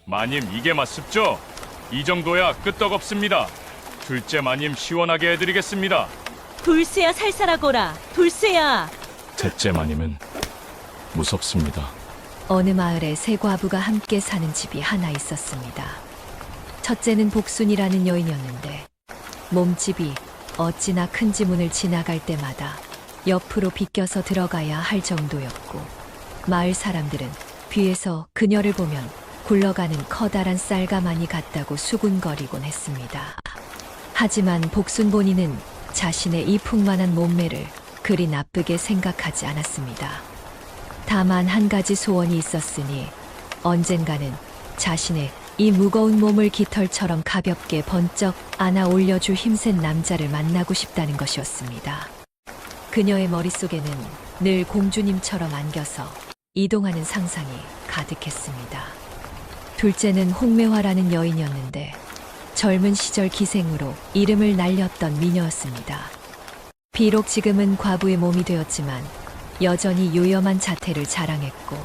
마님 이게 맞습죠? 이 정도야 끄떡없습니다. 둘째 마님 시원하게 해드리겠습니다. 돌쇠야 살살하거라. 돌쇠야. 셋째 마님은 무섭습니다. 어느 마을에 세 과부가 함께 사는 집이 하나 있었습니다. 첫째는 복순이라는 여인이었는데 몸집이 어찌나 큰지 문을 지나갈 때마다 옆으로 비껴서 들어가야 할 정도였고, 마을 사람들은 뒤에서 그녀를 보면 굴러가는 커다란 쌀가마니 같다고 수군거리곤 했습니다. 하지만 복순 본인은 자신의 이 풍만한 몸매를 그리 나쁘게 생각하지 않았습니다. 다만 한 가지 소원이 있었으니 언젠가는 자신의 이 무거운 몸을 깃털처럼 가볍게 번쩍 안아 올려줄 힘센 남자를 만나고 싶다는 것이었습니다. 그녀의 머릿속에는 늘 공주님처럼 안겨서 이동하는 상상이 가득했습니다. 둘째는 홍매화라는 여인이었는데 젊은 시절 기생으로 이름을 날렸던 미녀였습니다. 비록 지금은 과부의 몸이 되었지만 여전히 요염한 자태를 자랑했고,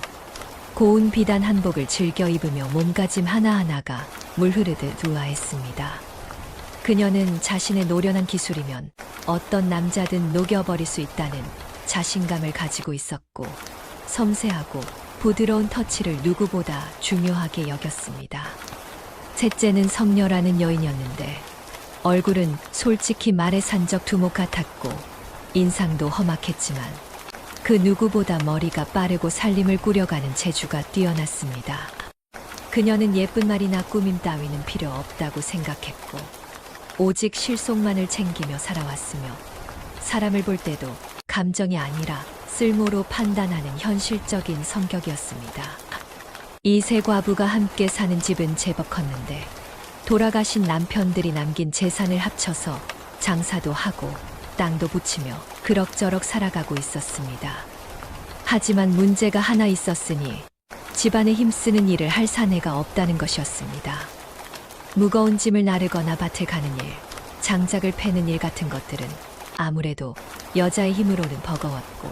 고운 비단 한복을 즐겨 입으며 몸가짐 하나하나가 물 흐르듯 우아했습니다. 그녀는 자신의 노련한 기술이면 어떤 남자든 녹여버릴 수 있다는 자신감을 가지고 있었고, 섬세하고 부드러운 터치를 누구보다 중요하게 여겼습니다. 셋째는 성녀라는 여인이었는데 얼굴은 솔직히 말해 산적 두목 같았고 인상도 험악했지만 그 누구보다 머리가 빠르고 살림을 꾸려가는 재주가 뛰어났습니다. 그녀는 예쁜 말이나 꾸밈 따위는 필요 없다고 생각했고 오직 실속만을 챙기며 살아왔으며 사람을 볼 때도 감정이 아니라 쓸모로 판단하는 현실적인 성격이었습니다. 이 세 과부가 함께 사는 집은 제법 컸는데 돌아가신 남편들이 남긴 재산을 합쳐서 장사도 하고 땅도 붙이며 그럭저럭 살아가고 있었습니다. 하지만 문제가 하나 있었으니 집안에 힘쓰는 일을 할 사내가 없다는 것이었습니다. 무거운 짐을 나르거나 밭에 가는 일, 장작을 패는 일 같은 것들은 아무래도 여자의 힘으로는 버거웠고,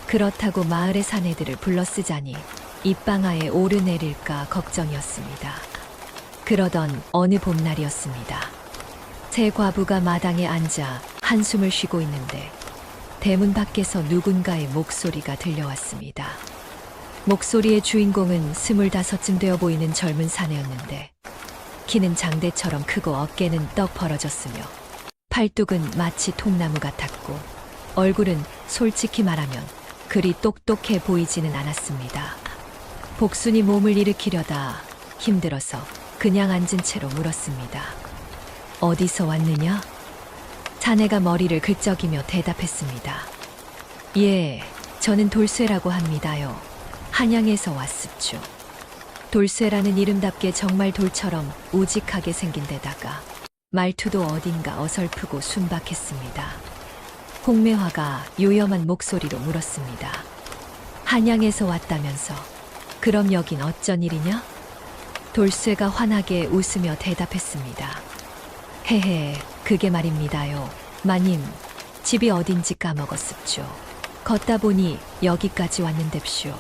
그렇다고 마을의 사내들을 불러 쓰자니 입방아에 오르내릴까 걱정이었습니다. 그러던 어느 봄날이었습니다. 세 과부가 마당에 앉아 한숨을 쉬고 있는데 대문 밖에서 누군가의 목소리가 들려왔습니다. 목소리의 주인공은 25쯤 되어 보이는 젊은 사내였는데 키는 장대처럼 크고 어깨는 떡 벌어졌으며 팔뚝은 마치 통나무 같았고 얼굴은 솔직히 말하면 그리 똑똑해 보이지는 않았습니다. 복순이 몸을 일으키려다 힘들어서 그냥 앉은 채로 물었습니다. 어디서 왔느냐? 사내가 머리를 긁적이며 대답했습니다. 예, 저는 돌쇠라고 합니다요. 한양에서 왔습죠. 돌쇠라는 이름답게 정말 돌처럼 우직하게 생긴 데다가 말투도 어딘가 어설프고 순박했습니다. 홍매화가 요염한 목소리로 물었습니다. 한양에서 왔다면서 그럼 여긴 어쩐 일이냐? 돌쇠가 환하게 웃으며 대답했습니다. 헤헤, 그게 말입니다요. 마님, 집이 어딘지 까먹었습죠. 걷다 보니 여기까지 왔는데쇼.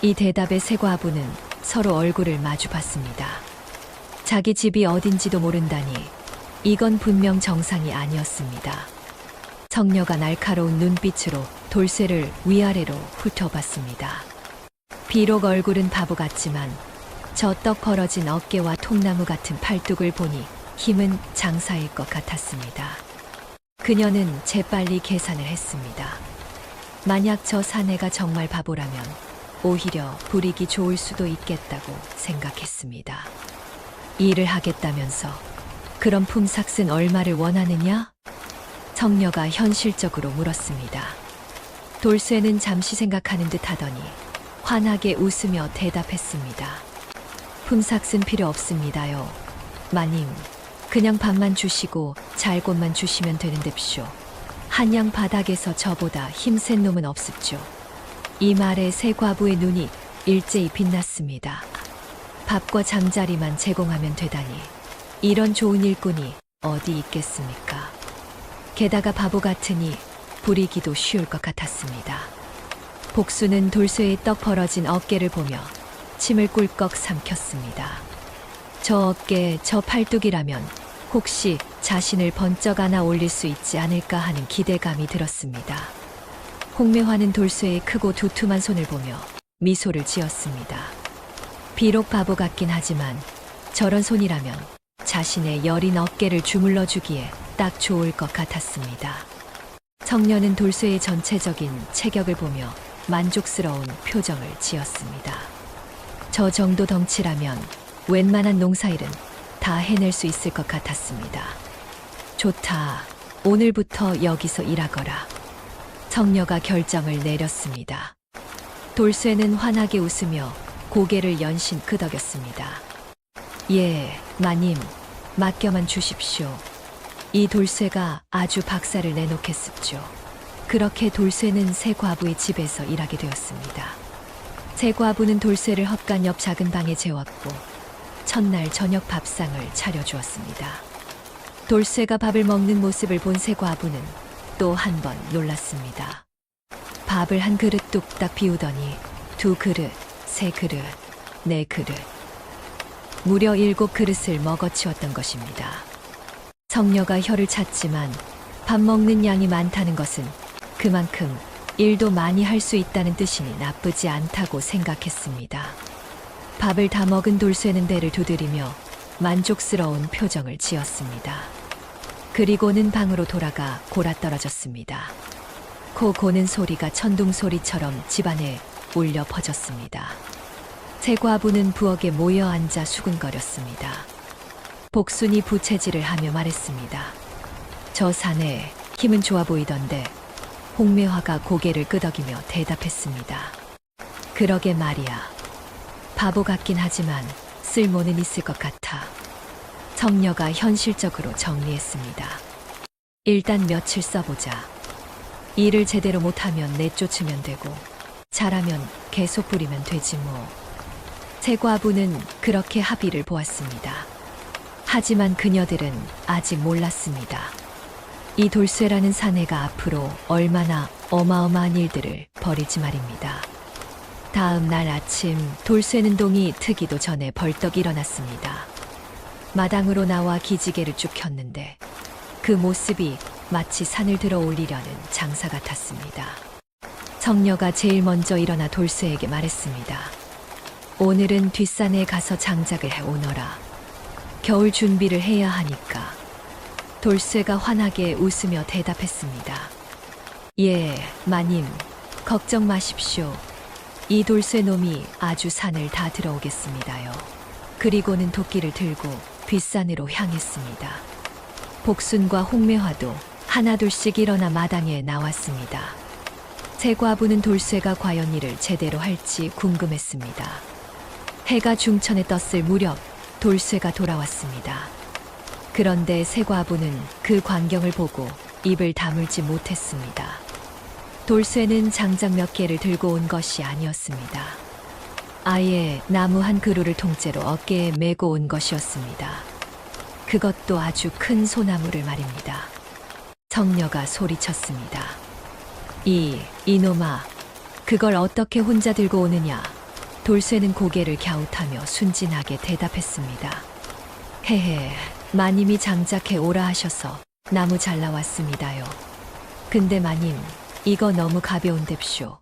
이 대답에 세 과부는 서로 얼굴을 마주 봤습니다. 자기 집이 어딘지도 모른다니 이건 분명 정상이 아니었습니다. 성녀가 날카로운 눈빛으로 돌쇠를 위아래로 훑어봤습니다. 비록 얼굴은 바보 같지만 저 떡 벌어진 어깨와 통나무 같은 팔뚝을 보니 힘은 장사일 것 같았습니다. 그녀는 재빨리 계산을 했습니다. 만약 저 사내가 정말 바보라면 오히려 불이익이 좋을 수도 있겠다고 생각했습니다. 일을 하겠다면서 그럼 품삯은 얼마를 원하느냐? 성녀가 현실적으로 물었습니다. 돌쇠는 잠시 생각하는 듯 하더니 환하게 웃으며 대답했습니다. 품삯은 필요 없습니다요. 마님, 그냥 밥만 주시고 잘 곳만 주시면 되는데쇼. 한양 바닥에서 저보다 힘센 놈은 없습죠. 이 말에 세 과부의 눈이 일제히 빛났습니다. 밥과 잠자리만 제공하면 되다니 이런 좋은 일꾼이 어디 있겠습니까? 게다가 바보 같으니 부리기도 쉬울 것 같았습니다. 복수는 돌쇠의 떡 벌어진 어깨를 보며 침을 꿀꺽 삼켰습니다. 저 어깨, 저 팔뚝이라면 혹시 자신을 번쩍 안아 올릴 수 있지 않을까 하는 기대감이 들었습니다. 홍매화는 돌쇠의 크고 두툼한 손을 보며 미소를 지었습니다. 비록 바보 같긴 하지만 저런 손이라면 자신의 여린 어깨를 주물러 주기에 딱 좋을 것 같았습니다. 청년은 돌쇠의 전체적인 체격을 보며 만족스러운 표정을 지었습니다. 저 정도 덩치라면 웬만한 농사일은 다 해낼 수 있을 것 같았습니다. 좋다. 오늘부터 여기서 일하거라. 청녀가 결정을 내렸습니다. 돌쇠는 환하게 웃으며 고개를 연신 끄덕였습니다. 예, 마님, 맡겨만 주십시오. 이 돌쇠가 아주 박살을 내놓겠습죠. 그렇게 돌쇠는 새 과부의 집에서 일하게 되었습니다. 새 과부는 돌쇠를 헛간 옆 작은 방에 재웠고 첫날 저녁 밥상을 차려주었습니다. 돌쇠가 밥을 먹는 모습을 본 새 과부는 또 한 번 놀랐습니다. 밥을 한 그릇 뚝딱 비우더니 2그릇, 3그릇, 4그릇, 무려 7그릇을 먹어치웠던 것입니다. 성녀가 혀를 찼지만 밥 먹는 양이 많다는 것은 그만큼 일도 많이 할 수 있다는 뜻이니 나쁘지 않다고 생각했습니다. 밥을 다 먹은 돌쇠는 배를 두드리며 만족스러운 표정을 지었습니다. 그리고는 방으로 돌아가 골아떨어졌습니다. 코 고는 소리가 천둥 소리처럼 집안에 울려 퍼졌습니다. 새 과부는 부엌에 모여 앉아 수군거렸습니다. 복순이 부채질을 하며 말했습니다. 저 사내 힘은 좋아 보이던데. 홍매화가 고개를 끄덕이며 대답했습니다. 그러게 말이야. 바보 같긴 하지만 쓸모는 있을 것 같아. 성녀가 현실적으로 정리했습니다. 일단 며칠 써보자. 일을 제대로 못하면 내쫓으면 되고 잘하면 계속 부리면 되지 뭐. 새 과부는 그렇게 합의를 보았습니다. 하지만 그녀들은 아직 몰랐습니다. 이 돌쇠라는 사내가 앞으로 얼마나 어마어마한 일들을 벌일지 말입니다. 다음 날 아침 돌쇠는 동이 트기도 전에 벌떡 일어났습니다. 마당으로 나와 기지개를 쭉 켰는데 그 모습이 마치 산을 들어 올리려는 장사 같았습니다. 성녀가 제일 먼저 일어나 돌쇠에게 말했습니다. 오늘은 뒷산에 가서 장작을 해오너라. 겨울 준비를 해야 하니까. 돌쇠가 환하게 웃으며 대답했습니다. 예, 마님, 걱정 마십시오. 이 돌쇠 놈이 아주 산을 다 들어오겠습니다요. 그리고는 도끼를 들고 뒷산으로 향했습니다. 복순과 홍매화도 하나둘씩 일어나 마당에 나왔습니다. 새 과부는 돌쇠가 과연 일을 제대로 할지 궁금했습니다. 해가 중천에 떴을 무렵 돌쇠가 돌아왔습니다. 그런데 새 과부는 그 광경을 보고 입을 다물지 못했습니다. 돌쇠는 장작 몇 개를 들고 온 것이 아니었습니다. 아예 나무 한 그루를 통째로 어깨에 메고 온 것이었습니다. 그것도 아주 큰 소나무를 말입니다. 성녀가 소리쳤습니다. 이놈아, 그걸 어떻게 혼자 들고 오느냐? 돌쇠는 고개를 갸웃하며 순진하게 대답했습니다. 헤헤, 마님이 장작해 오라 하셔서 나무 잘라왔습니다요. 근데 마님, 이거 너무 가벼운뎁쇼.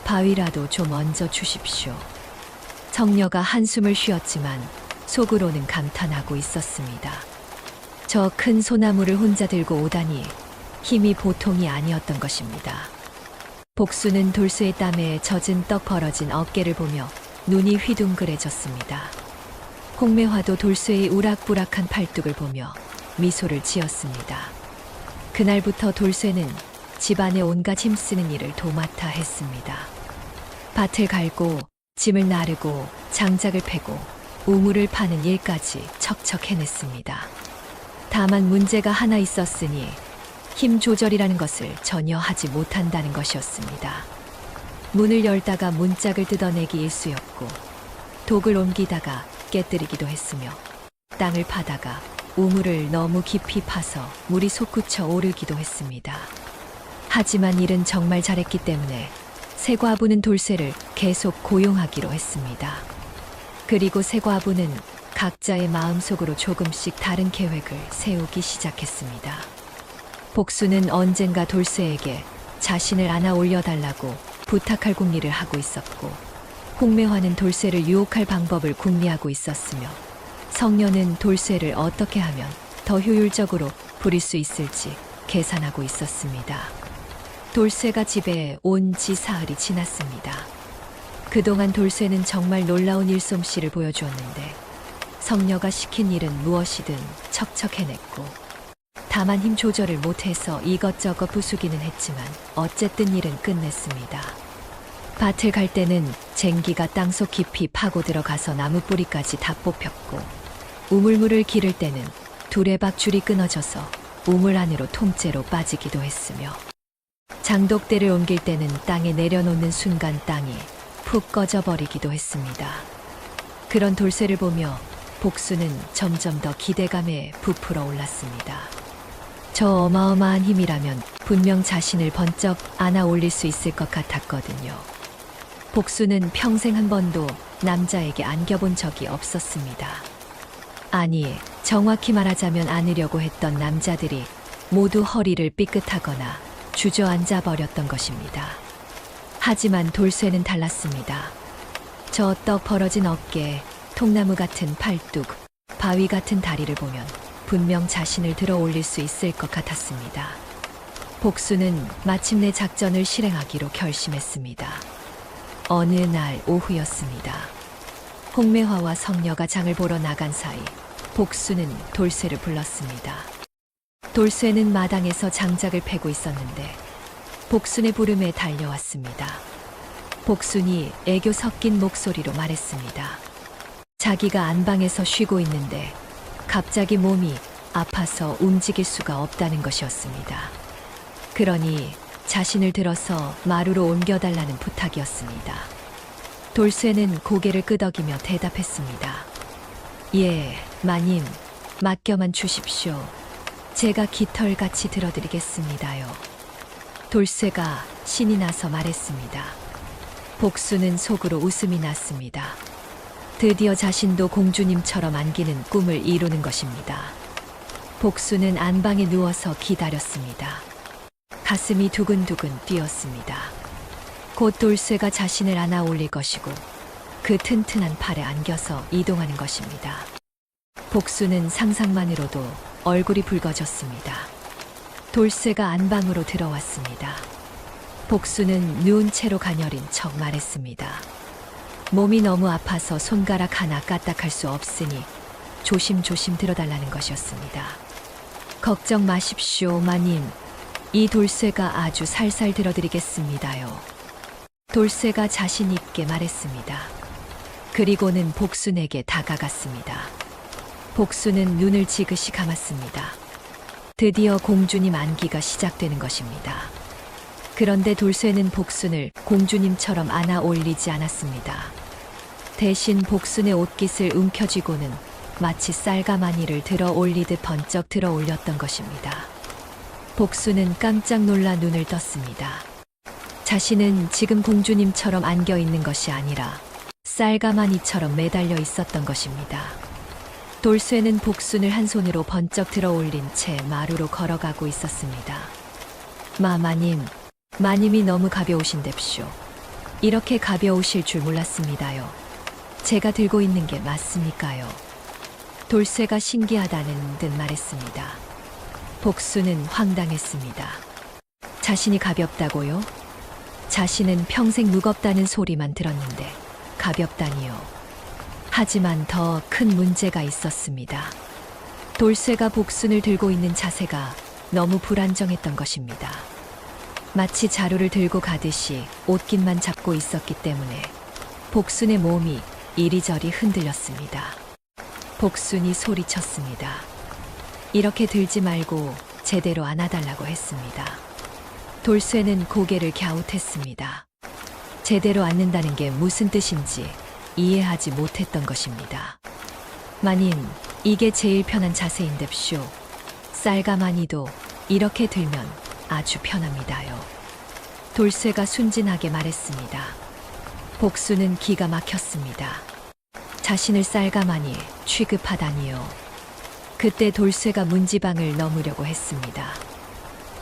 바위라도 좀 얹어 주십시오. 성녀가 한숨을 쉬었지만 속으로는 감탄하고 있었습니다. 저 큰 소나무를 혼자 들고 오다니 힘이 보통이 아니었던 것입니다. 복수는 돌쇠의 땀에 젖은 떡 벌어진 어깨를 보며 눈이 휘둥그레졌습니다. 홍매화도 돌쇠의 우락부락한 팔뚝을 보며 미소를 지었습니다. 그날부터 돌쇠는 집안의 온갖 힘쓰는 일을 도맡아 했습니다. 밭을 갈고 짐을 나르고 장작을 패고 우물을 파는 일까지 척척 해냈습니다. 다만 문제가 하나 있었으니 힘 조절이라는 것을 전혀 하지 못한다는 것이었습니다. 문을 열다가 문짝을 뜯어내기 일쑤였고 독을 옮기다가 깨뜨리기도 했으며 땅을 파다가 우물을 너무 깊이 파서 물이 솟구쳐 오르기도 했습니다. 하지만 일은 정말 잘했기 때문에 새 과부는 돌쇠를 계속 고용하기로 했습니다. 그리고 세 과부는 각자의 마음속으로 조금씩 다른 계획을 세우기 시작했습니다. 복수는 언젠가 돌쇠에게 자신을 안아 올려달라고 부탁할 궁리를 하고 있었고, 홍매화는 돌쇠를 유혹할 방법을 궁리하고 있었으며, 성녀는 돌쇠를 어떻게 하면 더 효율적으로 부릴 수 있을지 계산하고 있었습니다. 돌쇠가 집에 온 지 사흘이 지났습니다. 그동안 돌쇠는 정말 놀라운 일솜씨를 보여주었는데, 성녀가 시킨 일은 무엇이든 척척 해냈고, 다만 힘 조절을 못해서 이것저것 부수기는 했지만 어쨌든 일은 끝냈습니다. 밭을 갈 때는 쟁기가 땅속 깊이 파고 들어가서 나무 뿌리까지 다 뽑혔고, 우물물을 기를 때는 두레박 줄이 끊어져서 우물 안으로 통째로 빠지기도 했으며, 장독대를 옮길 때는 땅에 내려놓는 순간 땅이 푹 꺼져버리기도 했습니다. 그런 돌쇠를 보며 복수는 점점 더 기대감에 부풀어 올랐습니다. 저 어마어마한 힘이라면 분명 자신을 번쩍 안아 올릴 수 있을 것 같았거든요. 복수는 평생 한 번도 남자에게 안겨본 적이 없었습니다. 아니, 정확히 말하자면 안으려고 했던 남자들이 모두 허리를 삐끗하거나 주저앉아 버렸던 것입니다. 하지만 돌쇠는 달랐습니다. 저 떡 벌어진 어깨, 통나무 같은 팔뚝, 바위 같은 다리를 보면 분명 자신을 들어 올릴 수 있을 것 같았습니다. 복수는 마침내 작전을 실행하기로 결심했습니다. 어느 날 오후였습니다. 홍매화와 성녀가 장을 보러 나간 사이 복수는 돌쇠를 불렀습니다. 돌쇠는 마당에서 장작을 패고 있었는데 복순의 부름에 달려왔습니다. 복순이 애교 섞인 목소리로 말했습니다. 자기가 안방에서 쉬고 있는데 갑자기 몸이 아파서 움직일 수가 없다는 것이었습니다. 그러니 자신을 들어서 마루로 옮겨달라는 부탁이었습니다. 돌쇠는 고개를 끄덕이며 대답했습니다. 예, 마님, 맡겨만 주십시오. 제가 깃털같이 들어드리겠습니다요. 돌쇠가 신이 나서 말했습니다. 복수는 속으로 웃음이 났습니다. 드디어 자신도 공주님처럼 안기는 꿈을 이루는 것입니다. 복수는 안방에 누워서 기다렸습니다. 가슴이 두근두근 뛰었습니다. 곧 돌쇠가 자신을 안아 올릴 것이고 그 튼튼한 팔에 안겨서 이동하는 것입니다. 복수는 상상만으로도 얼굴이 붉어졌습니다. 돌쇠가 안방으로 들어왔습니다. 복수는 누운 채로 가녀린 척 말했습니다. 몸이 너무 아파서 손가락 하나 까딱할 수 없으니 조심조심 들어달라는 것이었습니다. 걱정 마십시오, 마님. 이 돌쇠가 아주 살살 들어드리겠습니다요. 돌쇠가 자신 있게 말했습니다. 그리고는 복순에게 다가갔습니다. 복순은 눈을 지그시 감았습니다. 드디어 공주님 안기가 시작되는 것입니다. 그런데 돌쇠는 복순을 공주님처럼 안아 올리지 않았습니다. 대신 복순의 옷깃을 움켜쥐고는 마치 쌀가마니를 들어 올리듯 번쩍 들어 올렸던 것입니다. 복순은 깜짝 놀라 눈을 떴습니다. 자신은 지금 공주님처럼 안겨 있는 것이 아니라 쌀가마니처럼 매달려 있었던 것입니다. 돌쇠는 복순을 한 손으로 번쩍 들어 올린 채 마루로 걸어가고 있었습니다. 마님이 너무 가벼우신뎁쇼. 이렇게 가벼우실 줄 몰랐습니다요. 제가 들고 있는 게 맞습니까요? 돌쇠가 신기하다는 듯 말했습니다. 복수는 황당했습니다. 자신이 가볍다고요? 자신은 평생 무겁다는 소리만 들었는데 가볍다니요. 하지만 더 큰 문제가 있었습니다. 돌쇠가 복순을 들고 있는 자세가 너무 불안정했던 것입니다. 마치 자루를 들고 가듯이 옷깃만 잡고 있었기 때문에 복순의 몸이 이리저리 흔들렸습니다. 복순이 소리쳤습니다. 이렇게 들지 말고 제대로 안아달라고 했습니다. 돌쇠는 고개를 갸웃했습니다. 제대로 안는다는 게 무슨 뜻인지 이해하지 못했던 것입니다. 마님, 이게 제일 편한 자세인뎁쇼. 쌀가마니도 이렇게 들면 아주 편합니다요. 돌쇠가 순진하게 말했습니다. 복수는 기가 막혔습니다. 자신을 쌀가마니 취급하다니요. 그때 돌쇠가 문지방을 넘으려고 했습니다.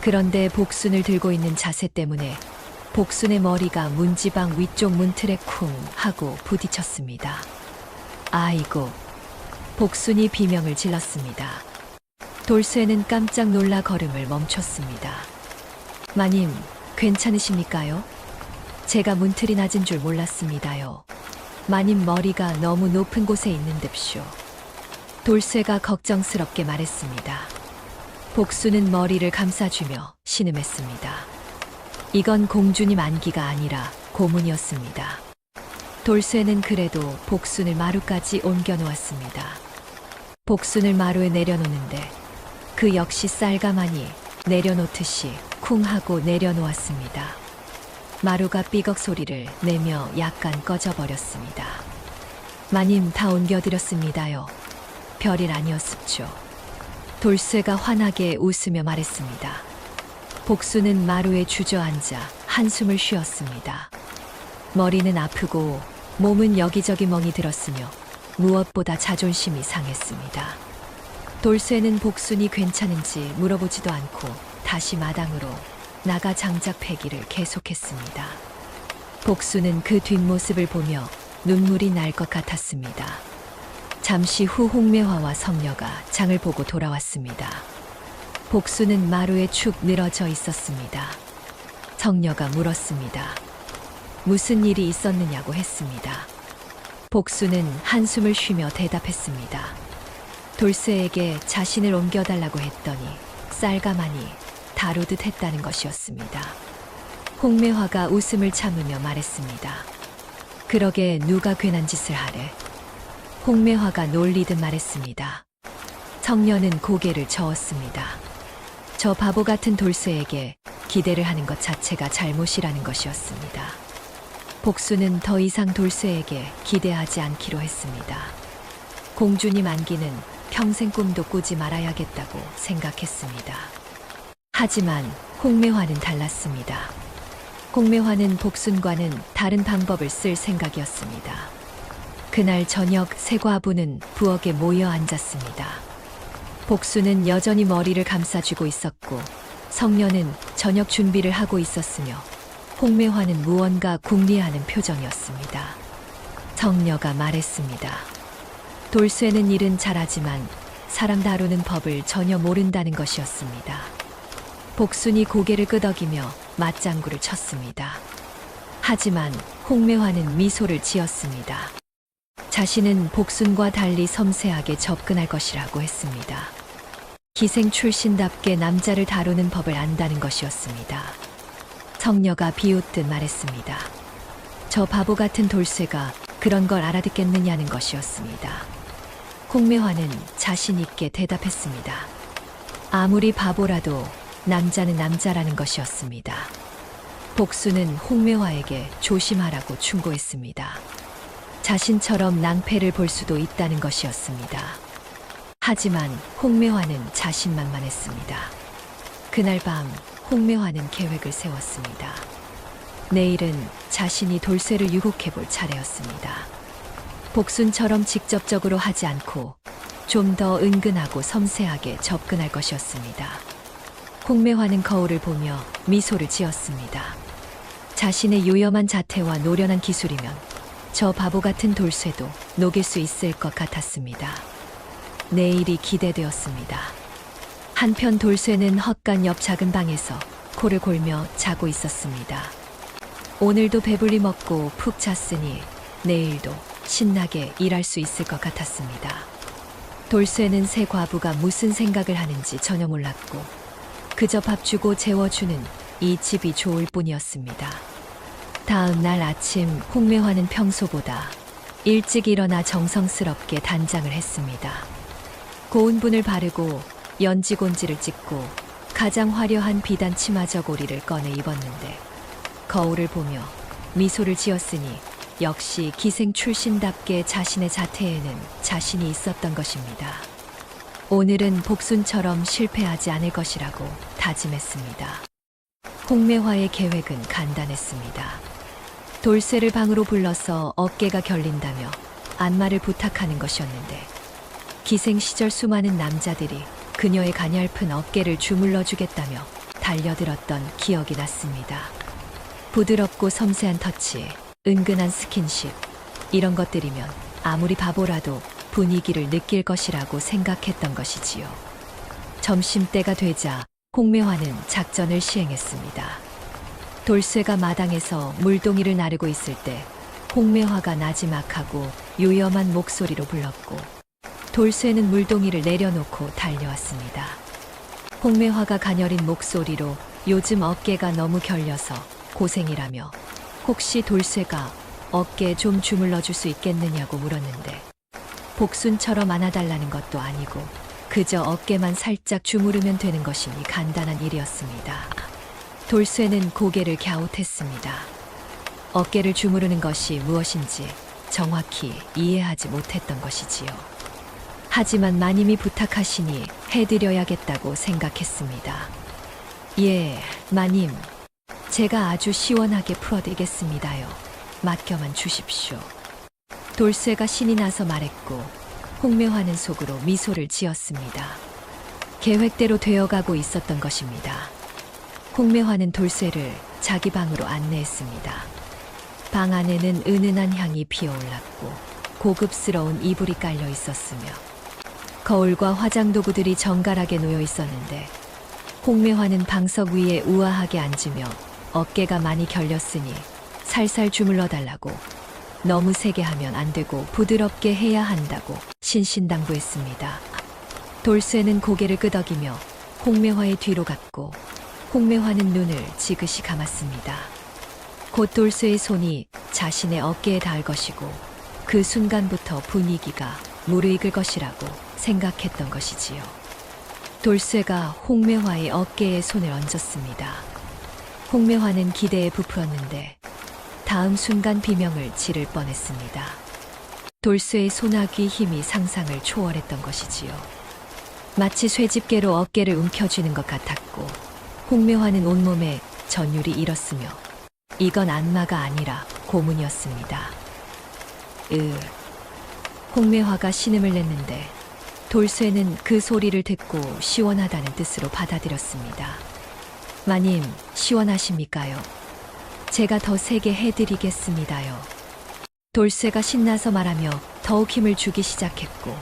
그런데 복순을 들고 있는 자세 때문에 복순의 머리가 문지방 위쪽 문틀에 쿵 하고 부딪혔습니다. 아이고! 복순이 비명을 질렀습니다. 돌쇠는 깜짝 놀라 걸음을 멈췄습니다. 마님, 괜찮으십니까요? 제가 문틀이 낮은 줄 몰랐습니다요. 마님 머리가 너무 높은 곳에 있는 듯쇼. 돌쇠가 걱정스럽게 말했습니다. 복순은 머리를 감싸주며 신음했습니다. 이건 공주님 안기가 아니라 고문이었습니다. 돌쇠는 그래도 복순을 마루까지 옮겨 놓았습니다. 복순을 마루에 내려놓는데 그 역시 쌀가마니 내려놓듯이 쿵 하고 내려놓았습니다. 마루가 삐걱 소리를 내며 약간 꺼져버렸습니다. 마님 다 옮겨드렸습니다요. 별일 아니었습죠. 돌쇠가 환하게 웃으며 말했습니다. 복순은 마루에 주저앉아 한숨을 쉬었습니다. 머리는 아프고 몸은 여기저기 멍이 들었으며 무엇보다 자존심이 상했습니다. 돌쇠는 복순이 괜찮은지 물어보지도 않고 다시 마당으로 나가 장작 패기를 계속했습니다. 복순은 그 뒷모습을 보며 눈물이 날 것 같았습니다. 잠시 후 홍매화와 성녀가 장을 보고 돌아왔습니다. 복순은 마루에 축 늘어져 있었습니다. 성녀가 물었습니다. 무슨 일이 있었느냐고 했습니다. 복순은 한숨을 쉬며 대답했습니다. 돌쇠에게 자신을 옮겨달라고 했더니 쌀가마니 다루듯 했다는 것이었습니다. 홍매화가 웃음을 참으며 말했습니다. 그러게 누가 괜한 짓을 하래. 홍매화가 놀리듯 말했습니다. 성녀는 고개를 저었습니다. 저 바보 같은 돌쇠에게 기대를 하는 것 자체가 잘못이라는 것이었습니다. 복순은 더 이상 돌쇠에게 기대하지 않기로 했습니다. 공주님 안기는 평생 꿈도 꾸지 말아야겠다고 생각했습니다. 하지만 홍매화는 달랐습니다. 홍매화는 복순과는 다른 방법을 쓸 생각이었습니다. 그날 저녁 세 과부는 부엌에 모여 앉았습니다. 복순은 여전히 머리를 감싸쥐고 있었고 성녀는 저녁 준비를 하고 있었으며 홍매화는 무언가 궁리하는 표정이었습니다. 성녀가 말했습니다. 돌쇠는 일은 잘하지만 사람 다루는 법을 전혀 모른다는 것이었습니다. 복순이 고개를 끄덕이며 맞장구를 쳤습니다. 하지만 홍매화는 미소를 지었습니다. 자신은 복순과 달리 섬세하게 접근할 것이라고 했습니다. 기생 출신답게 남자를 다루는 법을 안다는 것이었습니다. 성녀가 비웃듯 말했습니다. 저 바보 같은 돌쇠가 그런 걸 알아듣겠느냐는 것이었습니다. 홍매화는 자신 있게 대답했습니다. 아무리 바보라도 남자는 남자라는 것이었습니다. 복순은 홍매화에게 조심하라고 충고했습니다. 자신처럼 낭패를 볼 수도 있다는 것이었습니다. 하지만 홍매화는 자신만만했습니다. 그날 밤 홍매화는 계획을 세웠습니다. 내일은 자신이 돌쇠를 유혹해 볼 차례였습니다. 복순처럼 직접적으로 하지 않고 좀 더 은근하고 섬세하게 접근할 것이었습니다. 홍매화는 거울을 보며 미소를 지었습니다. 자신의 요염한 자태와 노련한 기술이면 저 바보 같은 돌쇠도 녹일 수 있을 것 같았습니다. 내일이 기대되었습니다. 한편 돌쇠는 헛간 옆 작은 방에서 코를 골며 자고 있었습니다. 오늘도 배불리 먹고 푹 잤으니 내일도 신나게 일할 수 있을 것 같았습니다. 돌쇠는 새 과부가 무슨 생각을 하는지 전혀 몰랐고 그저 밥 주고 재워주는 이 집이 좋을 뿐이었습니다. 다음 날 아침 홍매화는 평소보다 일찍 일어나 정성스럽게 단장을 했습니다. 고운 분을 바르고 연지곤지를 찍고 가장 화려한 비단 치마 저고리를 꺼내 입었는데 거울을 보며 미소를 지었으니 역시 기생 출신답게 자신의 자태에는 자신이 있었던 것입니다. 오늘은 복순처럼 실패하지 않을 것이라고 다짐했습니다. 홍매화의 계획은 간단했습니다. 돌쇠를 방으로 불러서 어깨가 결린다며 안마를 부탁하는 것이었는데 기생 시절 수많은 남자들이 그녀의 가냘픈 어깨를 주물러 주겠다며 달려들었던 기억이 났습니다. 부드럽고 섬세한 터치, 은근한 스킨십, 이런 것들이면 아무리 바보라도 분위기를 느낄 것이라고 생각했던 것이지요. 점심때가 되자 홍매화는 작전을 시행했습니다. 돌쇠가 마당에서 물동이를 나르고 있을 때 홍매화가 나지막하고 요염한 목소리로 불렀고 돌쇠는 물동이를 내려놓고 달려왔습니다. 홍매화가 가녀린 목소리로 요즘 어깨가 너무 결려서 고생이라며 혹시 돌쇠가 어깨에 좀 주물러 줄 수 있겠느냐고 물었는데 복순처럼 안아달라는 것도 아니고 그저 어깨만 살짝 주무르면 되는 것이니 간단한 일이었습니다. 돌쇠는 고개를 갸웃했습니다. 어깨를 주무르는 것이 무엇인지 정확히 이해하지 못했던 것이지요. 하지만 마님이 부탁하시니 해드려야겠다고 생각했습니다. 예, 마님. 제가 아주 시원하게 풀어드리겠습니다요. 맡겨만 주십시오. 돌쇠가 신이 나서 말했고 홍매화는 속으로 미소를 지었습니다. 계획대로 되어가고 있었던 것입니다. 홍매화는 돌쇠를 자기 방으로 안내했습니다. 방 안에는 은은한 향이 피어올랐고 고급스러운 이불이 깔려 있었으며 거울과 화장도구들이 정갈하게 놓여 있었는데 홍매화는 방석 위에 우아하게 앉으며 어깨가 많이 결렸으니 살살 주물러 달라고, 너무 세게 하면 안 되고 부드럽게 해야 한다고 신신당부했습니다. 돌쇠는 고개를 끄덕이며 홍매화의 뒤로 갔고 홍매화는 눈을 지그시 감았습니다. 곧 돌쇠의 손이 자신의 어깨에 닿을 것이고 그 순간부터 분위기가 무르익을 것이라고 생각했던 것이지요. 돌쇠가 홍매화의 어깨에 손을 얹었습니다. 홍매화는 기대에 부풀었는데 다음 순간 비명을 지를 뻔했습니다. 돌쇠의 소나귀 힘이 상상을 초월했던 것이지요. 마치 쇠집게로 어깨를 움켜쥐는 것 같았고 홍매화는 온몸에 전율이 일었으며 이건 안마가 아니라 고문이었습니다. 홍매화가 신음을 냈는데 돌쇠는 그 소리를 듣고 시원하다는 뜻으로 받아들였습니다. 마님, 시원하십니까요? 제가 더 세게 해드리겠습니다요. 돌쇠가 신나서 말하며 더욱 힘을 주기 시작했고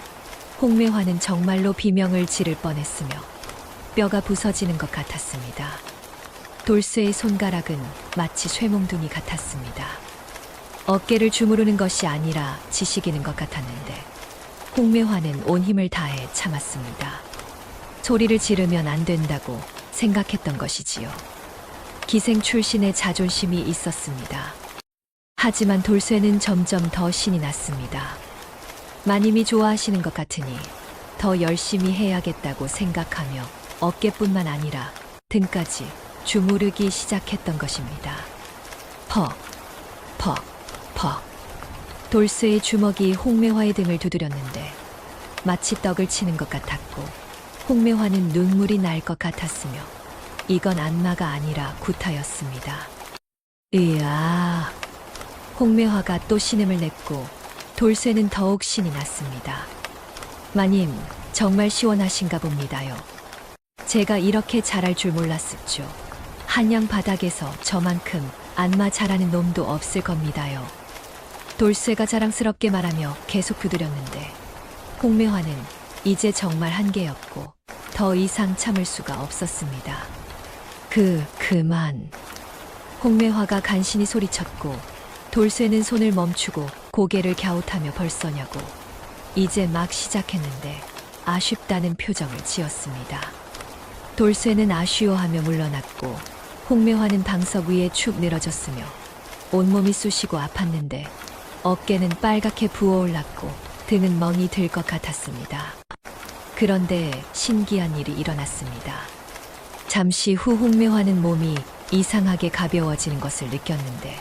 홍매화는 정말로 비명을 지를 뻔했으며 뼈가 부서지는 것 같았습니다. 돌쇠의 손가락은 마치 쇠몽둥이 같았습니다. 어깨를 주무르는 것이 아니라 지식이는 것 같았는데 홍매화는 온 힘을 다해 참았습니다. 소리를 지르면 안 된다고 생각했던 것이지요. 기생 출신의 자존심이 있었습니다. 하지만 돌쇠는 점점 더 신이 났습니다. 마님이 좋아하시는 것 같으니 더 열심히 해야겠다고 생각하며 어깨뿐만 아니라 등까지 주무르기 시작했던 것입니다. 퍽, 퍽, 퍽. 돌쇠의 주먹이 홍매화의 등을 두드렸는데 마치 떡을 치는 것 같았고 홍매화는 눈물이 날 것 같았으며 이건 안마가 아니라 구타였습니다. 으아. 홍매화가 또 신음을 냈고 돌쇠는 더욱 신이 났습니다. 마님, 정말 시원하신가 봅니다요. 제가 이렇게 잘할 줄 몰랐었죠. 한양 바닥에서 저만큼 안마 잘하는 놈도 없을 겁니다요. 돌쇠가 자랑스럽게 말하며 계속 두드렸는데 홍매화는 이제 정말 한계였고 더 이상 참을 수가 없었습니다. 그만. 홍매화가 간신히 소리쳤고 돌쇠는 손을 멈추고 고개를 갸웃하며 벌써냐고 이제 막 시작했는데 아쉽다는 표정을 지었습니다. 돌쇠는 아쉬워하며 물러났고 홍매화는 방석 위에 축 늘어졌으며 온몸이 쑤시고 아팠는데 어깨는 빨갛게 부어올랐고 등은 멍이 들 것 같았습니다. 그런데 신기한 일이 일어났습니다. 잠시 후 홍매화는 몸이 이상하게 가벼워지는 것을 느꼈는데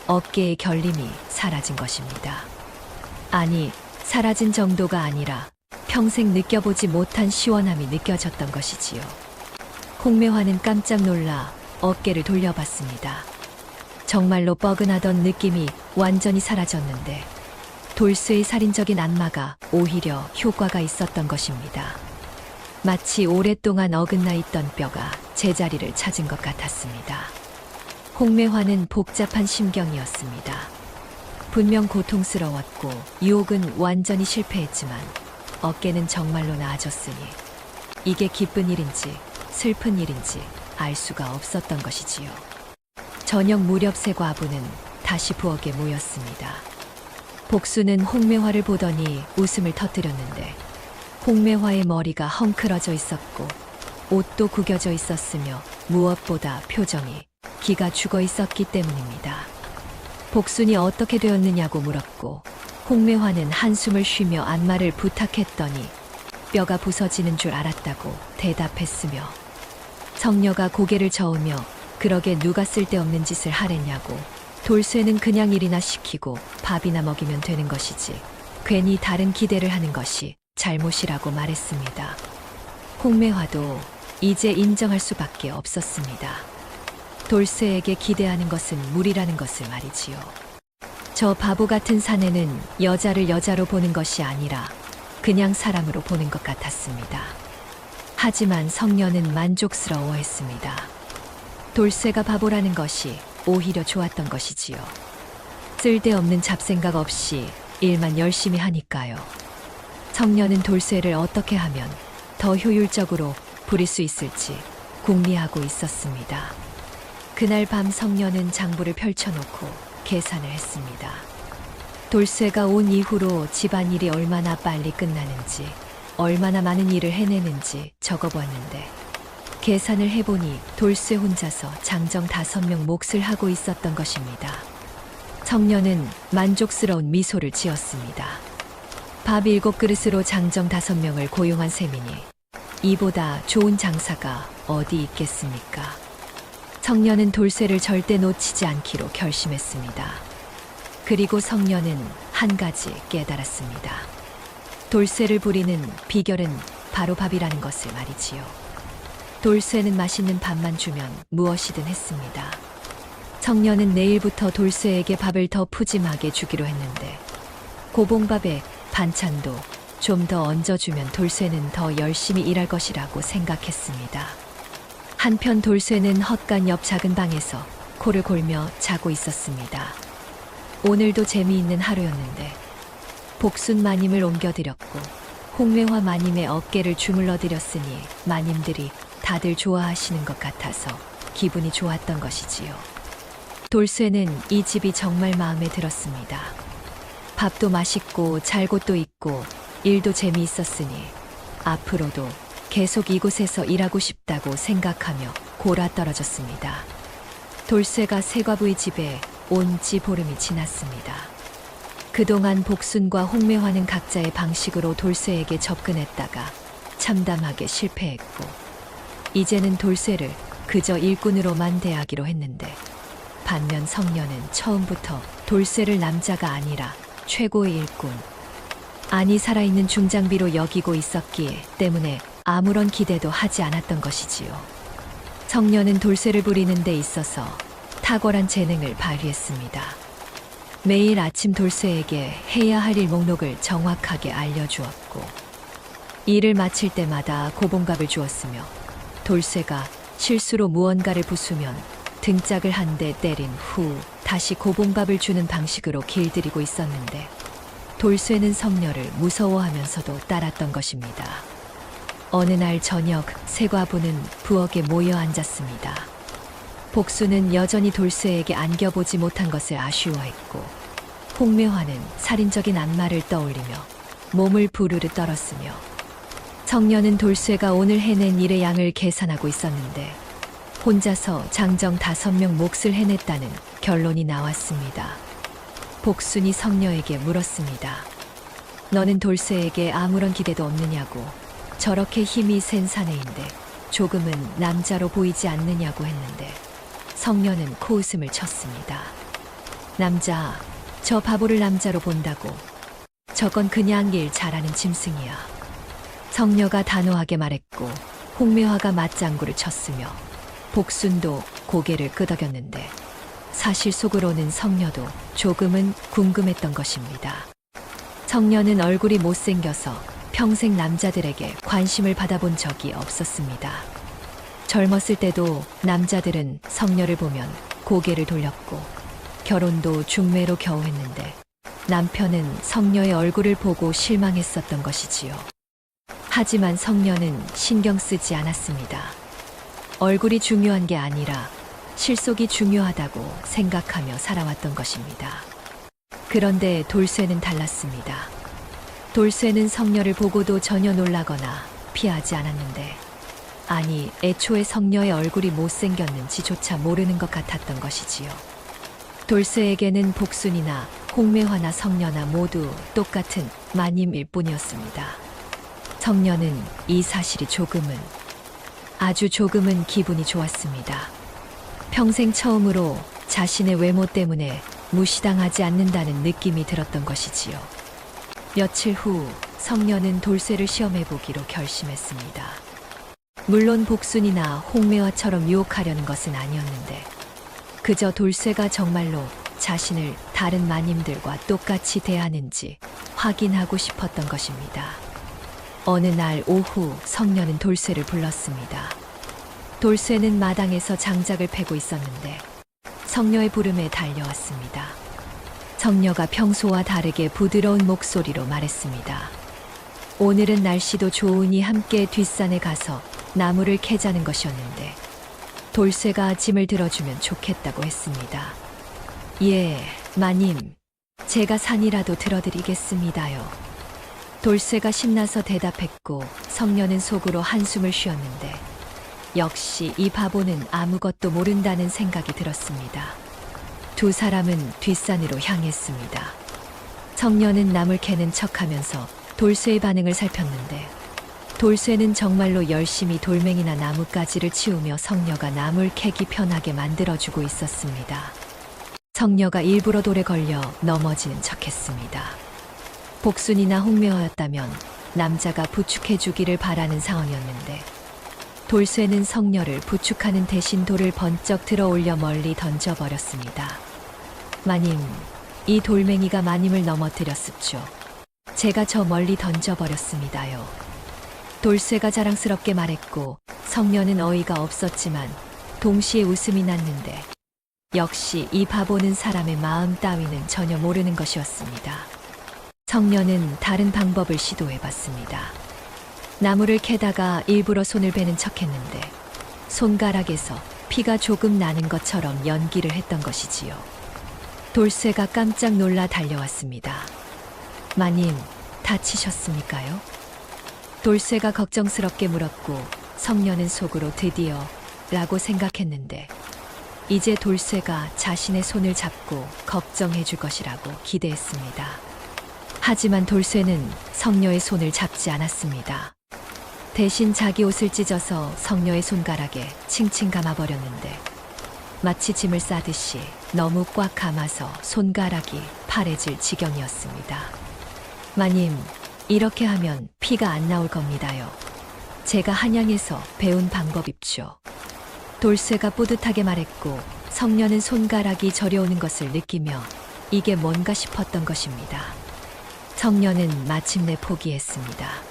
어깨의 결림이 사라진 것입니다. 아니, 사라진 정도가 아니라 평생 느껴보지 못한 시원함이 느껴졌던 것이지요. 홍매화는 깜짝 놀라 어깨를 돌려봤습니다. 정말로 뻐근하던 느낌이 완전히 사라졌는데 돌쇠의 살인적인 안마가 오히려 효과가 있었던 것입니다. 마치 오랫동안 어긋나 있던 뼈가 제자리를 찾은 것 같았습니다. 홍매화는 복잡한 심경이었습니다. 분명 고통스러웠고 유혹은 완전히 실패했지만 어깨는 정말로 나아졌으니 이게 기쁜 일인지 슬픈 일인지 알 수가 없었던 것이지요. 저녁 무렵 세 과부는 다시 부엌에 모였습니다. 복수는 홍매화를 보더니 웃음을 터뜨렸는데 홍매화의 머리가 헝클어져 있었고 옷도 구겨져 있었으며 무엇보다 표정이 기가 죽어 있었기 때문입니다. 복순이 어떻게 되었느냐고 물었고 홍매화는 한숨을 쉬며 안마를 부탁했더니 뼈가 부서지는 줄 알았다고 대답했으며 성녀가 고개를 저으며 그러게 누가 쓸데없는 짓을 하랬냐고 돌쇠는 그냥 일이나 시키고 밥이나 먹이면 되는 것이지 괜히 다른 기대를 하는 것이 잘못이라고 말했습니다. 홍매화도 이제 인정할 수밖에 없었습니다. 돌쇠에게 기대하는 것은 무리라는 것을 말이지요. 저 바보 같은 사내는 여자를 여자로 보는 것이 아니라 그냥 사람으로 보는 것 같았습니다. 하지만 성녀는 만족스러워했습니다. 돌쇠가 바보라는 것이 오히려 좋았던 것이지요. 쓸데없는 잡생각 없이 일만 열심히 하니까요. 성녀는 돌쇠를 어떻게 하면 더 효율적으로 부릴 수 있을지 궁리하고 있었습니다. 그날 밤 성녀는 장부를 펼쳐놓고 계산을 했습니다. 돌쇠가 온 이후로 집안일이 얼마나 빨리 끝나는지, 얼마나 많은 일을 해내는지 적어보았는데 계산을 해보니 돌쇠 혼자서 장정 5명 몫을 하고 있었던 것입니다. 성녀는 만족스러운 미소를 지었습니다. 밥 7그릇으로 장정 5명을 고용한 셈이니 이보다 좋은 장사가 어디 있겠습니까? 성녀는 돌쇠를 절대 놓치지 않기로 결심했습니다. 그리고 성녀는 한 가지 깨달았습니다. 돌쇠를 부리는 비결은 바로 밥이라는 것을 말이지요. 돌쇠는 맛있는 밥만 주면 무엇이든 했습니다. 성녀는 내일부터 돌쇠에게 밥을 더 푸짐하게 주기로 했는데 고봉밥에 반찬도 좀 더 얹어주면 돌쇠는 더 열심히 일할 것이라고 생각했습니다. 한편 돌쇠는 헛간 옆 작은 방에서 코를 골며 자고 있었습니다. 오늘도 재미있는 하루였는데 복순 마님을 옮겨드렸고 홍매화 마님의 어깨를 주물러드렸으니 마님들이 다들 좋아하시는 것 같아서 기분이 좋았던 것이지요. 돌쇠는 이 집이 정말 마음에 들었습니다. 밥도 맛있고 잘 곳도 있고 일도 재미있었으니 앞으로도 계속 이곳에서 일하고 싶다고 생각하며 골아떨어졌습니다. 돌쇠가 세과부의 집에 온 지 보름이 지났습니다. 그동안 복순과 홍매화는 각자의 방식으로 돌쇠에게 접근했다가 참담하게 실패했고 이제는 돌쇠를 그저 일꾼으로만 대하기로 했는데 반면 성녀는 처음부터 돌쇠를 남자가 아니라 최고의 일꾼, 아니 살아있는 중장비로 여기고 있었기에 때문에 아무런 기대도 하지 않았던 것이지요. 성녀는 돌쇠를 부리는 데 있어서 탁월한 재능을 발휘했습니다. 매일 아침 돌쇠에게 해야 할 일 목록을 정확하게 알려주었고 일을 마칠 때마다 고봉갑을 주었으며 돌쇠가 실수로 무언가를 부수면 등짝을 한 대 때린 후 다시 고봉밥을 주는 방식으로 길들이고 있었는데 돌쇠는 성녀를 무서워하면서도 따랐던 것입니다. 어느 날 저녁 세 과부는 부엌에 모여 앉았습니다. 복수는 여전히 돌쇠에게 안겨보지 못한 것을 아쉬워했고 홍매화는 살인적인 안마를 떠올리며 몸을 부르르 떨었으며 성녀는 돌쇠가 오늘 해낸 일의 양을 계산하고 있었는데 혼자서 장정 5명 몫을 해냈다는 결론이 나왔습니다. 복순이 성녀에게 물었습니다. 너는 돌쇠에게 아무런 기대도 없느냐고, 저렇게 힘이 센 사내인데 조금은 남자로 보이지 않느냐고 했는데 성녀는 코웃음을 쳤습니다. 남자, 저 바보를 남자로 본다고. 저건 그냥 일 잘하는 짐승이야. 성녀가 단호하게 말했고 홍매화가 맞장구를 쳤으며 복순도 고개를 끄덕였는데 사실 속으로는 성녀도 조금은 궁금했던 것입니다. 성녀는 얼굴이 못생겨서 평생 남자들에게 관심을 받아본 적이 없었습니다. 젊었을 때도 남자들은 성녀를 보면 고개를 돌렸고 결혼도 중매로 겨우 했는데 남편은 성녀의 얼굴을 보고 실망했었던 것이지요. 하지만 성녀는 신경 쓰지 않았습니다. 얼굴이 중요한 게 아니라 실속이 중요하다고 생각하며 살아왔던 것입니다. 그런데 돌쇠는 달랐습니다. 돌쇠는 성녀를 보고도 전혀 놀라거나 피하지 않았는데, 아니, 애초에 성녀의 얼굴이 못생겼는지조차 모르는 것 같았던 것이지요. 돌쇠에게는 복순이나 홍매화나 성녀나 모두 똑같은 마님일 뿐이었습니다. 성녀는 이 사실이 아주 조금은 기분이 좋았습니다. 평생 처음으로 자신의 외모 때문에 무시당하지 않는다는 느낌이 들었던 것이지요. 며칠 후 성녀는 돌쇠를 시험해보기로 결심했습니다. 물론 복순이나 홍매화처럼 유혹하려는 것은 아니었는데 그저 돌쇠가 정말로 자신을 다른 마님들과 똑같이 대하는지 확인하고 싶었던 것입니다. 어느 날 오후 성녀는 돌쇠를 불렀습니다. 돌쇠는 마당에서 장작을 패고 있었는데 성녀의 부름에 달려왔습니다. 성녀가 평소와 다르게 부드러운 목소리로 말했습니다. 오늘은 날씨도 좋으니 함께 뒷산에 가서 나무를 캐자는 것이었는데 돌쇠가 짐을 들어주면 좋겠다고 했습니다. 예, 마님. 제가 산이라도 들어드리겠습니다요. 돌쇠가 신나서 대답했고 성녀는 속으로 한숨을 쉬었는데 역시 이 바보는 아무것도 모른다는 생각이 들었습니다. 두 사람은 뒷산으로 향했습니다. 성녀는 나물 캐는 척하면서 돌쇠의 반응을 살폈는데 돌쇠는 정말로 열심히 돌멩이나 나뭇가지를 치우며 성녀가 나물 캐기 편하게 만들어주고 있었습니다. 성녀가 일부러 돌에 걸려 넘어지는 척했습니다. 복순이나 홍매화였다면 남자가 부축해주기를 바라는 상황이었는데 돌쇠는 성녀를 부축하는 대신 돌을 번쩍 들어 올려 멀리 던져버렸습니다. 마님, 이 돌멩이가 마님을 넘어뜨렸습죠. 제가 저 멀리 던져버렸습니다요. 돌쇠가 자랑스럽게 말했고 성녀는 어이가 없었지만 동시에 웃음이 났는데 역시 이 바보는 사람의 마음 따위는 전혀 모르는 것이었습니다. 성녀는 다른 방법을 시도해봤습니다. 나무를 캐다가 일부러 손을 베는 척했는데 손가락에서 피가 조금 나는 것처럼 연기를 했던 것이지요. 돌쇠가 깜짝 놀라 달려왔습니다. 마님, 다치셨습니까요? 돌쇠가 걱정스럽게 물었고 성녀는 속으로 드디어 라고 생각했는데 이제 돌쇠가 자신의 손을 잡고 걱정해 줄 것이라고 기대했습니다. 하지만 돌쇠는 성녀의 손을 잡지 않았습니다. 대신 자기 옷을 찢어서 성녀의 손가락에 칭칭 감아버렸는데 마치 짐을 싸듯이 너무 꽉 감아서 손가락이 파래질 지경이었습니다. 마님, 이렇게 하면 피가 안 나올 겁니다요. 제가 한양에서 배운 방법입죠. 돌쇠가 뿌듯하게 말했고 성녀는 손가락이 저려오는 것을 느끼며 이게 뭔가 싶었던 것입니다. 성녀는 마침내 포기했습니다.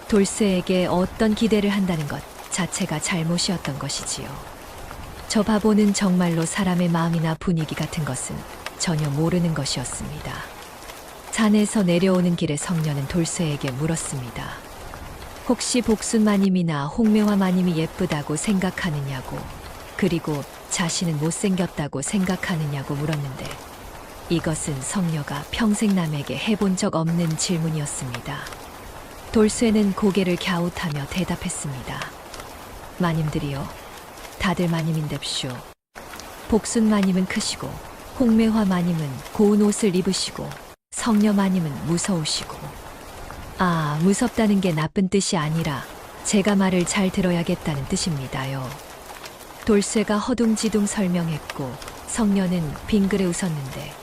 돌쇠에게 어떤 기대를 한다는 것 자체가 잘못이었던 것이지요. 저 바보는 정말로 사람의 마음이나 분위기 같은 것은 전혀 모르는 것이었습니다. 산에서 내려오는 길에 성녀는 돌쇠에게 물었습니다. 혹시 복순 마님이나 홍매화 마님이 예쁘다고 생각하느냐고, 그리고 자신은 못생겼다고 생각하느냐고 물었는데 이것은 성녀가 평생 남에게 해본 적 없는 질문이었습니다. 돌쇠는 고개를 갸웃하며 대답했습니다. 마님들이요, 다들 마님인뎁쇼. 복순 마님은 크시고 홍매화 마님은 고운 옷을 입으시고 성녀 마님은 무서우시고. 아, 무섭다는 게 나쁜 뜻이 아니라 제가 말을 잘 들어야겠다는 뜻입니다요. 돌쇠가 허둥지둥 설명했고 성녀는 빙그레 웃었는데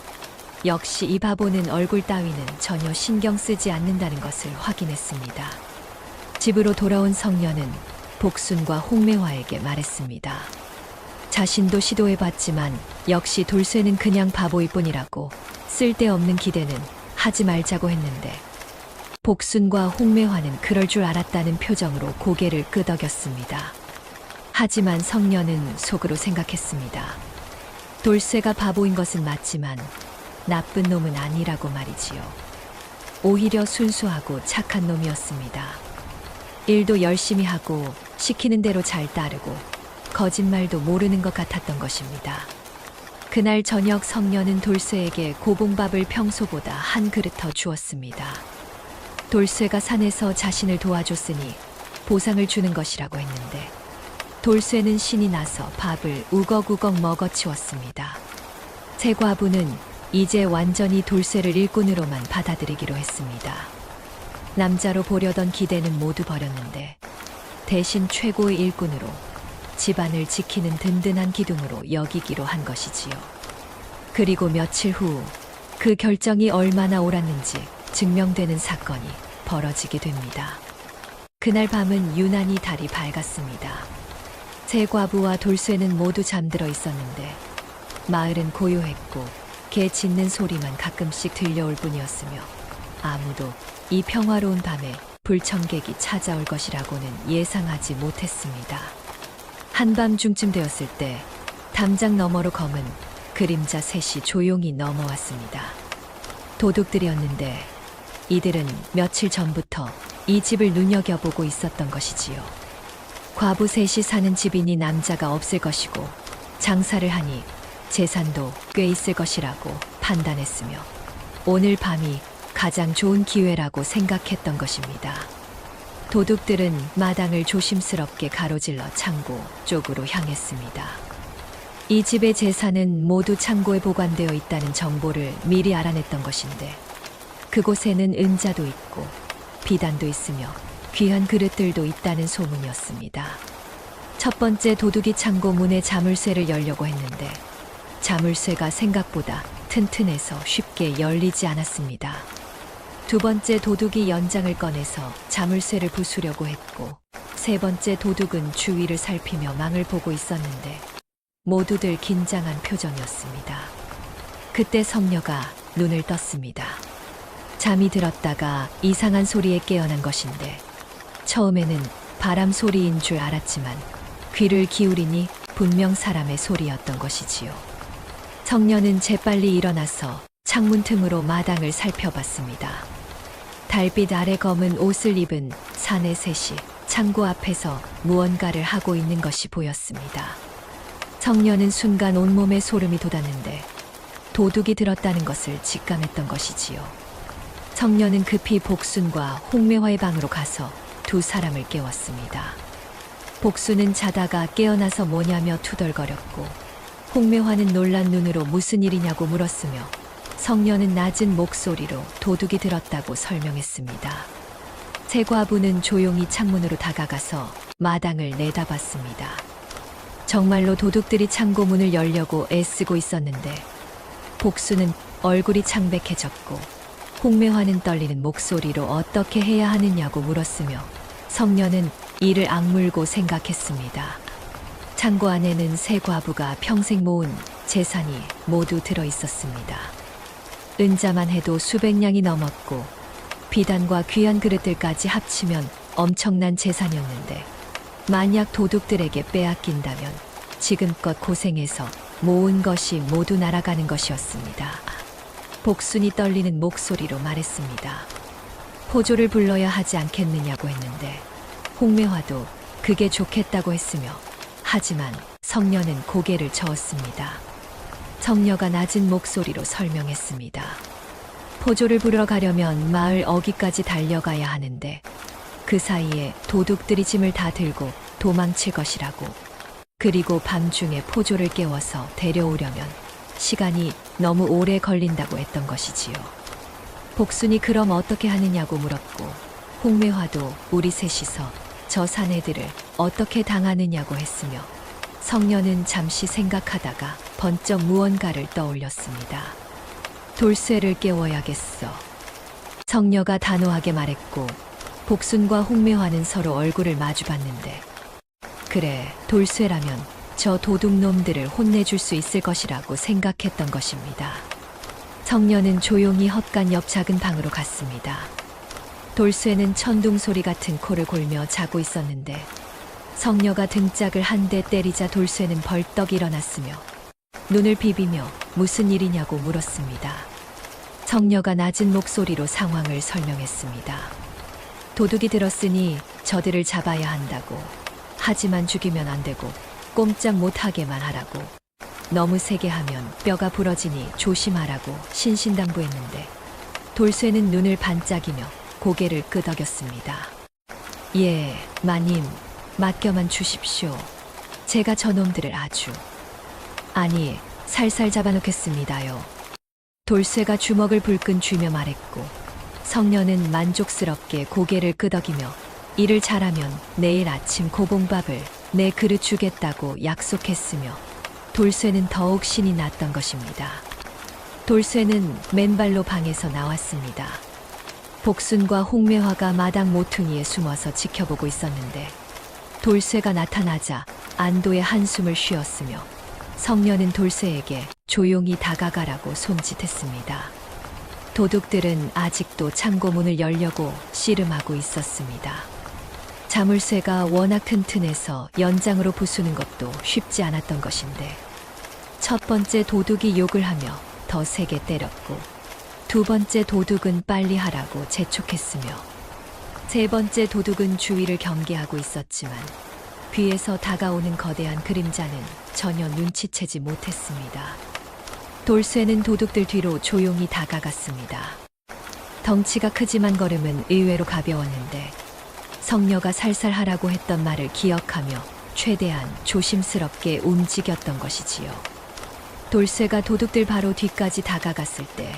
역시 이 바보는 얼굴 따위는 전혀 신경 쓰지 않는다는 것을 확인했습니다. 집으로 돌아온 성녀는 복순과 홍매화에게 말했습니다. 자신도 시도해봤지만 역시 돌쇠는 그냥 바보일 뿐이라고, 쓸데없는 기대는 하지 말자고 했는데 복순과 홍매화는 그럴 줄 알았다는 표정으로 고개를 끄덕였습니다. 하지만 성녀는 속으로 생각했습니다. 돌쇠가 바보인 것은 맞지만 나쁜 놈은 아니라고 말이지요. 오히려 순수하고 착한 놈이었습니다. 일도 열심히 하고 시키는 대로 잘 따르고 거짓말도 모르는 것 같았던 것입니다. 그날 저녁 성녀는 돌쇠에게 고봉밥을 평소보다 한 그릇 더 주었습니다. 돌쇠가 산에서 자신을 도와줬으니 보상을 주는 것이라고 했는데 돌쇠는 신이 나서 밥을 우걱우걱 먹어치웠습니다. 새 과부는 이제 완전히 돌쇠를 일꾼으로만 받아들이기로 했습니다. 남자로 보려던 기대는 모두 버렸는데 대신 최고의 일꾼으로 집안을 지키는 든든한 기둥으로 여기기로 한 것이지요. 그리고 며칠 후 그 결정이 얼마나 옳았는지 증명되는 사건이 벌어지게 됩니다. 그날 밤은 유난히 달이 밝았습니다. 새 과부와 돌쇠는 모두 잠들어 있었는데 마을은 고요했고 개 짖는 소리만 가끔씩 들려올 뿐이었으며 아무도 이 평화로운 밤에 불청객이 찾아올 것이라고는 예상하지 못했습니다. 한밤중쯤 되었을 때 담장 너머로 검은 그림자 셋이 조용히 넘어왔습니다. 도둑들이었는데 이들은 며칠 전부터 이 집을 눈여겨보고 있었던 것이지요. 과부 셋이 사는 집이니 남자가 없을 것이고 장사를 하니 재산도 꽤 있을 것이라고 판단했으며 오늘 밤이 가장 좋은 기회라고 생각했던 것입니다. 도둑들은 마당을 조심스럽게 가로질러 창고 쪽으로 향했습니다. 이 집의 재산은 모두 창고에 보관되어 있다는 정보를 미리 알아냈던 것인데 그곳에는 은자도 있고 비단도 있으며 귀한 그릇들도 있다는 소문이었습니다. 첫 번째 도둑이 창고 문에 자물쇠를 열려고 했는데 자물쇠가 생각보다 튼튼해서 쉽게 열리지 않았습니다. 두 번째 도둑이 연장을 꺼내서 자물쇠를 부수려고 했고 세 번째 도둑은 주위를 살피며 망을 보고 있었는데 모두들 긴장한 표정이었습니다. 그때 성녀가 눈을 떴습니다. 잠이 들었다가 이상한 소리에 깨어난 것인데 처음에는 바람 소리인 줄 알았지만 귀를 기울이니 분명 사람의 소리였던 것이지요. 성녀는 재빨리 일어나서 창문 틈으로 마당을 살펴봤습니다. 달빛 아래 검은 옷을 입은 사내 셋이 창고 앞에서 무언가를 하고 있는 것이 보였습니다. 성녀는 순간 온몸에 소름이 돋았는데 도둑이 들었다는 것을 직감했던 것이지요. 성녀는 급히 복순과 홍매화의 방으로 가서 두 사람을 깨웠습니다. 복순은 자다가 깨어나서 뭐냐며 투덜거렸고 홍매화는 놀란 눈으로 무슨 일이냐고 물었으며 성녀는 낮은 목소리로 도둑이 들었다고 설명했습니다. 새 과부는 조용히 창문으로 다가가서 마당을 내다봤습니다. 정말로 도둑들이 창고 문을 열려고 애쓰고 있었는데 복수는 얼굴이 창백해졌고 홍매화는 떨리는 목소리로 어떻게 해야 하느냐고 물었으며 성녀는 이를 악물고 생각했습니다. 창고 안에는 새 과부가 평생 모은 재산이 모두 들어 있었습니다. 은자만 해도 수백 냥이 넘었고 비단과 귀한 그릇들까지 합치면 엄청난 재산이었는데 만약 도둑들에게 빼앗긴다면 지금껏 고생해서 모은 것이 모두 날아가는 것이었습니다. 복순이 떨리는 목소리로 말했습니다. 포조를 불러야 하지 않겠느냐고 했는데 홍매화도 그게 좋겠다고 했으며 하지만 성녀는 고개를 저었습니다. 성녀가 낮은 목소리로 설명했습니다. 포조를 부르러 가려면 마을 어귀까지 달려가야 하는데 그 사이에 도둑들이 짐을 다 들고 도망칠 것이라고. 그리고 밤중에 포조를 깨워서 데려오려면 시간이 너무 오래 걸린다고 했던 것이지요. 복순이 그럼 어떻게 하느냐고 물었고 홍매화도 우리 셋이서 저 사내들을 어떻게 당하느냐고 했으며 성녀는 잠시 생각하다가 번쩍 무언가를 떠올렸습니다. 돌쇠를 깨워야겠어. 성녀가 단호하게 말했고 복순과 홍매화는 서로 얼굴을 마주봤는데 그래, 돌쇠라면 저 도둑놈들을 혼내줄 수 있을 것이라고 생각했던 것입니다. 성녀는 조용히 헛간 옆 작은 방으로 갔습니다. 돌쇠는 천둥 소리 같은 코를 골며 자고 있었는데 성녀가 등짝을 한 대 때리자 돌쇠는 벌떡 일어났으며 눈을 비비며 무슨 일이냐고 물었습니다. 성녀가 낮은 목소리로 상황을 설명했습니다. 도둑이 들었으니 저들을 잡아야 한다고. 하지만 죽이면 안 되고 꼼짝 못하게만 하라고. 너무 세게 하면 뼈가 부러지니 조심하라고 신신당부했는데 돌쇠는 눈을 반짝이며 고개를 끄덕였습니다. 예, 마님, 맡겨만 주십시오. 제가 저놈들을 아주. 아니, 살살 잡아놓겠습니다요. 돌쇠가 주먹을 불끈 쥐며 말했고 성녀는 만족스럽게 고개를 끄덕이며 일을 잘하면 내일 아침 고봉밥을 내 그릇 주겠다고 약속했으며 돌쇠는 더욱 신이 났던 것입니다. 돌쇠는 맨발로 방에서 나왔습니다. 복순과 홍매화가 마당 모퉁이에 숨어서 지켜보고 있었는데 돌쇠가 나타나자 안도의 한숨을 쉬었으며 성녀는 돌쇠에게 조용히 다가가라고 손짓했습니다. 도둑들은 아직도 창고 문을 열려고 씨름하고 있었습니다. 자물쇠가 워낙 튼튼해서 연장으로 부수는 것도 쉽지 않았던 것인데 첫 번째 도둑이 욕을 하며 더 세게 때렸고 두 번째 도둑은 빨리 하라고 재촉했으며 세 번째 도둑은 주위를 경계하고 있었지만 뒤에서 다가오는 거대한 그림자는 전혀 눈치채지 못했습니다. 돌쇠는 도둑들 뒤로 조용히 다가갔습니다. 덩치가 크지만 걸음은 의외로 가벼웠는데 성녀가 살살 하라고 했던 말을 기억하며 최대한 조심스럽게 움직였던 것이지요. 돌쇠가 도둑들 바로 뒤까지 다가갔을 때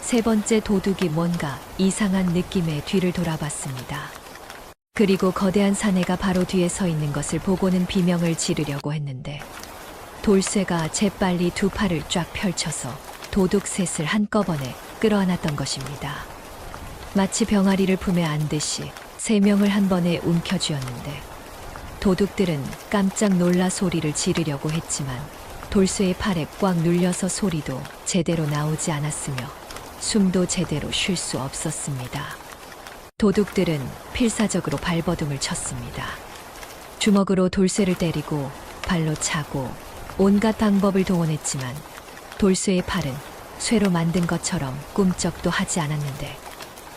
세 번째 도둑이 뭔가 이상한 느낌에 뒤를 돌아봤습니다. 그리고 거대한 사내가 바로 뒤에 서 있는 것을 보고는 비명을 지르려고 했는데 돌쇠가 재빨리 두 팔을 쫙 펼쳐서 도둑 셋을 한꺼번에 끌어안았던 것입니다. 마치 병아리를 품에 안듯이 세 명을 한 번에 움켜쥐었는데 도둑들은 깜짝 놀라 소리를 지르려고 했지만 돌쇠의 팔에 꽉 눌려서 소리도 제대로 나오지 않았으며 숨도 제대로 쉴 수 없었습니다. 도둑들은 필사적으로 발버둥을 쳤습니다. 주먹으로 돌쇠를 때리고 발로 차고 온갖 방법을 동원했지만 돌쇠의 팔은 쇠로 만든 것처럼 꿈쩍도 하지 않았는데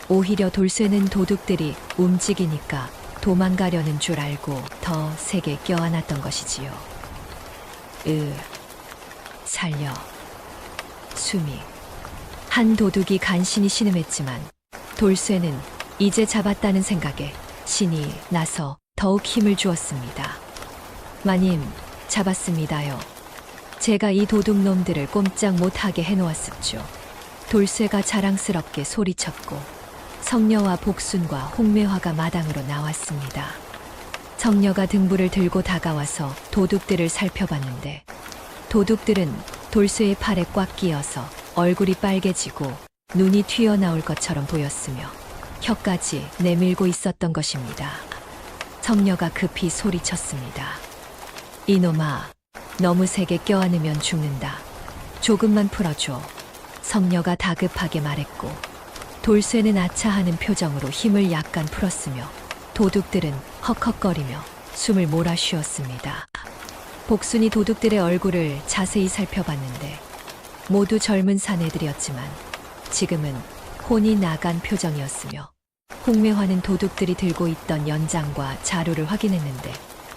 오히려 돌쇠는 도둑들이 움직이니까 도망가려는 줄 알고 더 세게 껴안았던 것이지요. 살려. 숨이. 한 도둑이 간신히 신음했지만 돌쇠는 이제 잡았다는 생각에 신이 나서 더욱 힘을 주었습니다. 마님, 잡았습니다요. 제가 이 도둑놈들을 꼼짝 못하게 해놓았었죠. 돌쇠가 자랑스럽게 소리쳤고 성녀와 복순과 홍매화가 마당으로 나왔습니다. 성녀가 등불을 들고 다가와서 도둑들을 살펴봤는데 도둑들은 돌쇠의 팔에 꽉 끼어서 얼굴이 빨개지고 눈이 튀어나올 것처럼 보였으며 혀까지 내밀고 있었던 것입니다. 성녀가 급히 소리쳤습니다. 이놈아, 너무 세게 껴안으면 죽는다. 조금만 풀어줘. 성녀가 다급하게 말했고 돌쇠는 아차하는 표정으로 힘을 약간 풀었으며 도둑들은 헉헉거리며 숨을 몰아쉬었습니다. 복순이 도둑들의 얼굴을 자세히 살펴봤는데 모두 젊은 사내들이었지만 지금은 혼이 나간 표정이었으며 홍매화는 도둑들이 들고 있던 연장과 자루를 확인했는데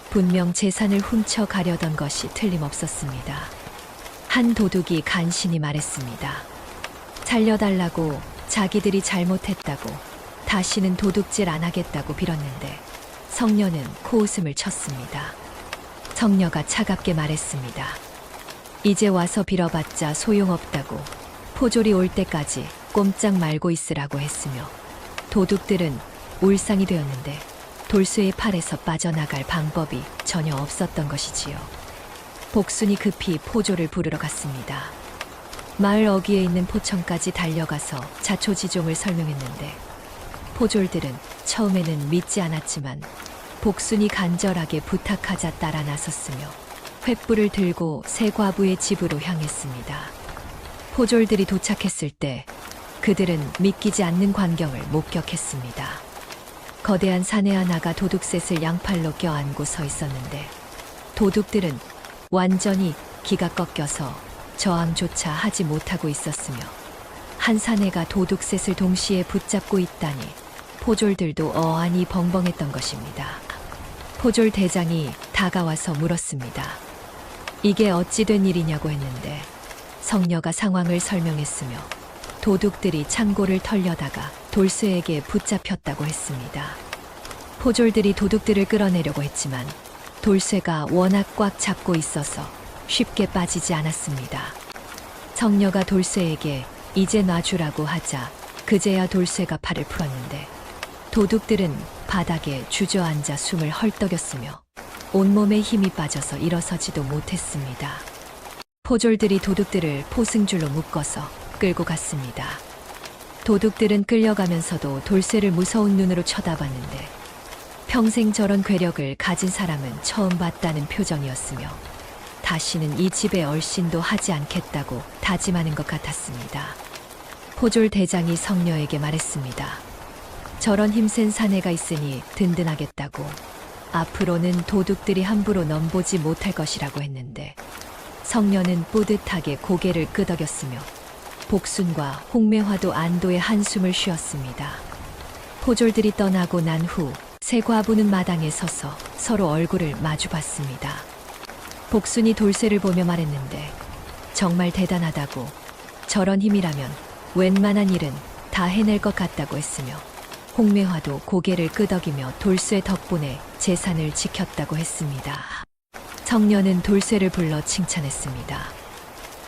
분명 재산을 훔쳐가려던 것이 틀림없었습니다. 한 도둑이 간신히 말했습니다. 살려달라고, 자기들이 잘못했다고, 다시는 도둑질 안 하겠다고 빌었는데 성녀는 코웃음을 쳤습니다. 성녀가 차갑게 말했습니다. 이제 와서 빌어봤자 소용없다고, 포졸이 올 때까지 꼼짝 말고 있으라고 했으며 도둑들은 울상이 되었는데 돌쇠의 팔에서 빠져나갈 방법이 전혀 없었던 것이지요. 복순이 급히 포졸을 부르러 갔습니다. 마을 어귀에 있는 포천까지 달려가서 자초지종을 설명했는데 포졸들은 처음에는 믿지 않았지만 복순이 간절하게 부탁하자 따라 나섰으며 횃불을 들고 새 과부의 집으로 향했습니다. 포졸들이 도착했을 때 그들은 믿기지 않는 광경을 목격했습니다. 거대한 사내 하나가 도둑셋을 양팔로 껴안고 서 있었는데 도둑들은 완전히 기가 꺾여서 저항조차 하지 못하고 있었으며 한 사내가 도둑셋을 동시에 붙잡고 있다니 포졸들도 어안이 벙벙했던 것입니다. 포졸 대장이 다가와서 물었습니다. 이게 어찌 된 일이냐고 했는데 성녀가 상황을 설명했으며 도둑들이 창고를 털려다가 돌쇠에게 붙잡혔다고 했습니다. 포졸들이 도둑들을 끌어내려고 했지만 돌쇠가 워낙 꽉 잡고 있어서 쉽게 빠지지 않았습니다. 성녀가 돌쇠에게 이제 놔주라고 하자 그제야 돌쇠가 팔을 풀었는데 도둑들은 바닥에 주저앉아 숨을 헐떡였으며 온몸에 힘이 빠져서 일어서지도 못했습니다. 포졸들이 도둑들을 포승줄로 묶어서 끌고 갔습니다. 도둑들은 끌려가면서도 돌쇠를 무서운 눈으로 쳐다봤는데 평생 저런 괴력을 가진 사람은 처음 봤다는 표정이었으며 다시는 이 집에 얼씬도 하지 않겠다고 다짐하는 것 같았습니다. 포졸 대장이 성녀에게 말했습니다. 저런 힘센 사내가 있으니 든든하겠다고. 앞으로는 도둑들이 함부로 넘보지 못할 것이라고 했는데 성녀는 뿌듯하게 고개를 끄덕였으며 복순과 홍매화도 안도의 한숨을 쉬었습니다. 포졸들이 떠나고 난 후 세 과부는 마당에 서서 서로 얼굴을 마주봤습니다. 복순이 돌쇠를 보며 말했는데 정말 대단하다고, 저런 힘이라면 웬만한 일은 다 해낼 것 같다고 했으며 홍매화도 고개를 끄덕이며 돌쇠 덕분에 재산을 지켰다고 했습니다. 성녀는 돌쇠를 불러 칭찬했습니다.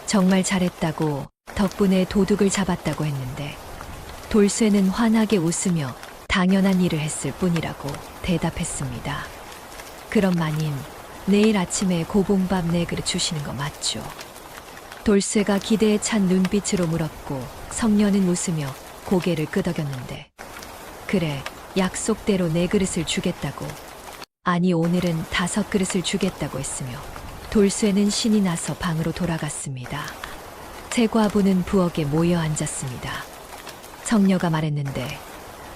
정말 잘했다고, 덕분에 도둑을 잡았다고 했는데 돌쇠는 환하게 웃으며 당연한 일을 했을 뿐이라고 대답했습니다. 그럼 마님, 내일 아침에 고봉밥 4그릇 주시는 거 맞죠? 돌쇠가 기대에 찬 눈빛으로 물었고 성녀는 웃으며 고개를 끄덕였는데 그래, 약속대로 4그릇을 주겠다고. 아니, 오늘은 5그릇을 주겠다고 했으며 돌쇠는 신이 나서 방으로 돌아갔습니다. 세 과부는 부엌에 모여 앉았습니다. 성녀가 말했는데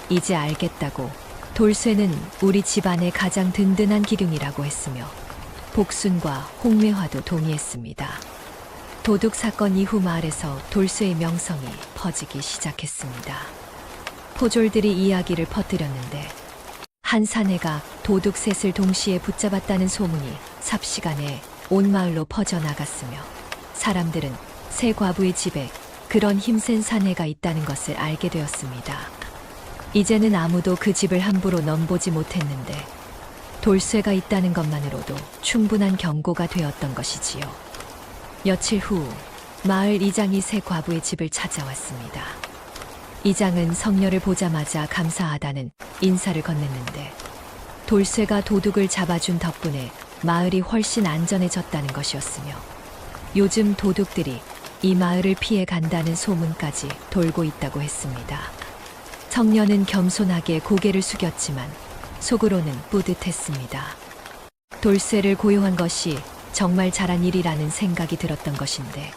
이제 알겠다고. 돌쇠는 우리 집안의 가장 든든한 기둥이라고 했으며 복순과 홍매화도 동의했습니다. 도둑 사건 이후 마을에서 돌쇠의 명성이 퍼지기 시작했습니다. 포졸들이 이야기를 퍼뜨렸는데 한 사내가 도둑 셋을 동시에 붙잡았다는 소문이 삽시간에 온 마을로 퍼져나갔으며 사람들은 세 과부의 집에 그런 힘센 사내가 있다는 것을 알게 되었습니다. 이제는 아무도 그 집을 함부로 넘보지 못했는데 돌쇠가 있다는 것만으로도 충분한 경고가 되었던 것이지요. 며칠 후 마을 이장이 세 과부의 집을 찾아왔습니다. 이장은 성녀를 보자마자 감사하다는 인사를 건넸는데 돌쇠가 도둑을 잡아준 덕분에 마을이 훨씬 안전해졌다는 것이었으며 요즘 도둑들이 이 마을을 피해 간다는 소문까지 돌고 있다고 했습니다. 성녀는 겸손하게 고개를 숙였지만 속으로는 뿌듯했습니다. 돌쇠를 고용한 것이 정말 잘한 일이라는 생각이 들었던 것인데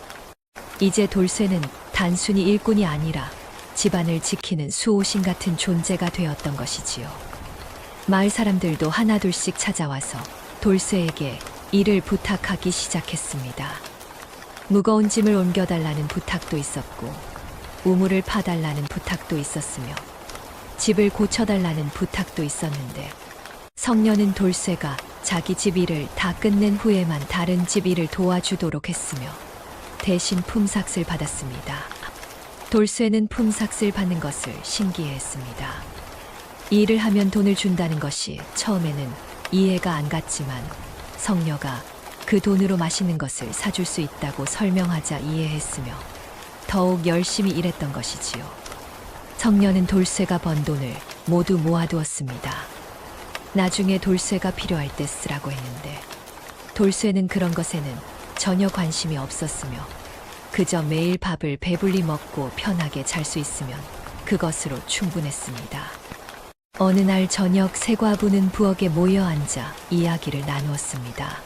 이제 돌쇠는 단순히 일꾼이 아니라 집안을 지키는 수호신 같은 존재가 되었던 것이지요. 마을 사람들도 하나둘씩 찾아와서 돌쇠에게 일을 부탁하기 시작했습니다. 무거운 짐을 옮겨달라는 부탁도 있었고 우물을 파달라는 부탁도 있었으며 집을 고쳐달라는 부탁도 있었는데 성녀는 돌쇠가 자기 집 일을 다 끝낸 후에만 다른 집 일을 도와주도록 했으며 대신 품삯을 받았습니다. 돌쇠는 품삯을 받는 것을 신기해했습니다. 이 일을 하면 돈을 준다는 것이 처음에는 이해가 안 갔지만 성녀가 그 돈으로 맛있는 것을 사줄 수 있다고 설명하자 이해했으며 더욱 열심히 일했던 것이지요. 성녀는 돌쇠가 번 돈을 모두 모아두었습니다. 나중에 돌쇠가 필요할 때 쓰라고 했는데 돌쇠는 그런 것에는 전혀 관심이 없었으며 그저 매일 밥을 배불리 먹고 편하게 잘 수 있으면 그것으로 충분했습니다. 어느 날 저녁 세 과부는 부엌에 모여 앉아 이야기를 나누었습니다.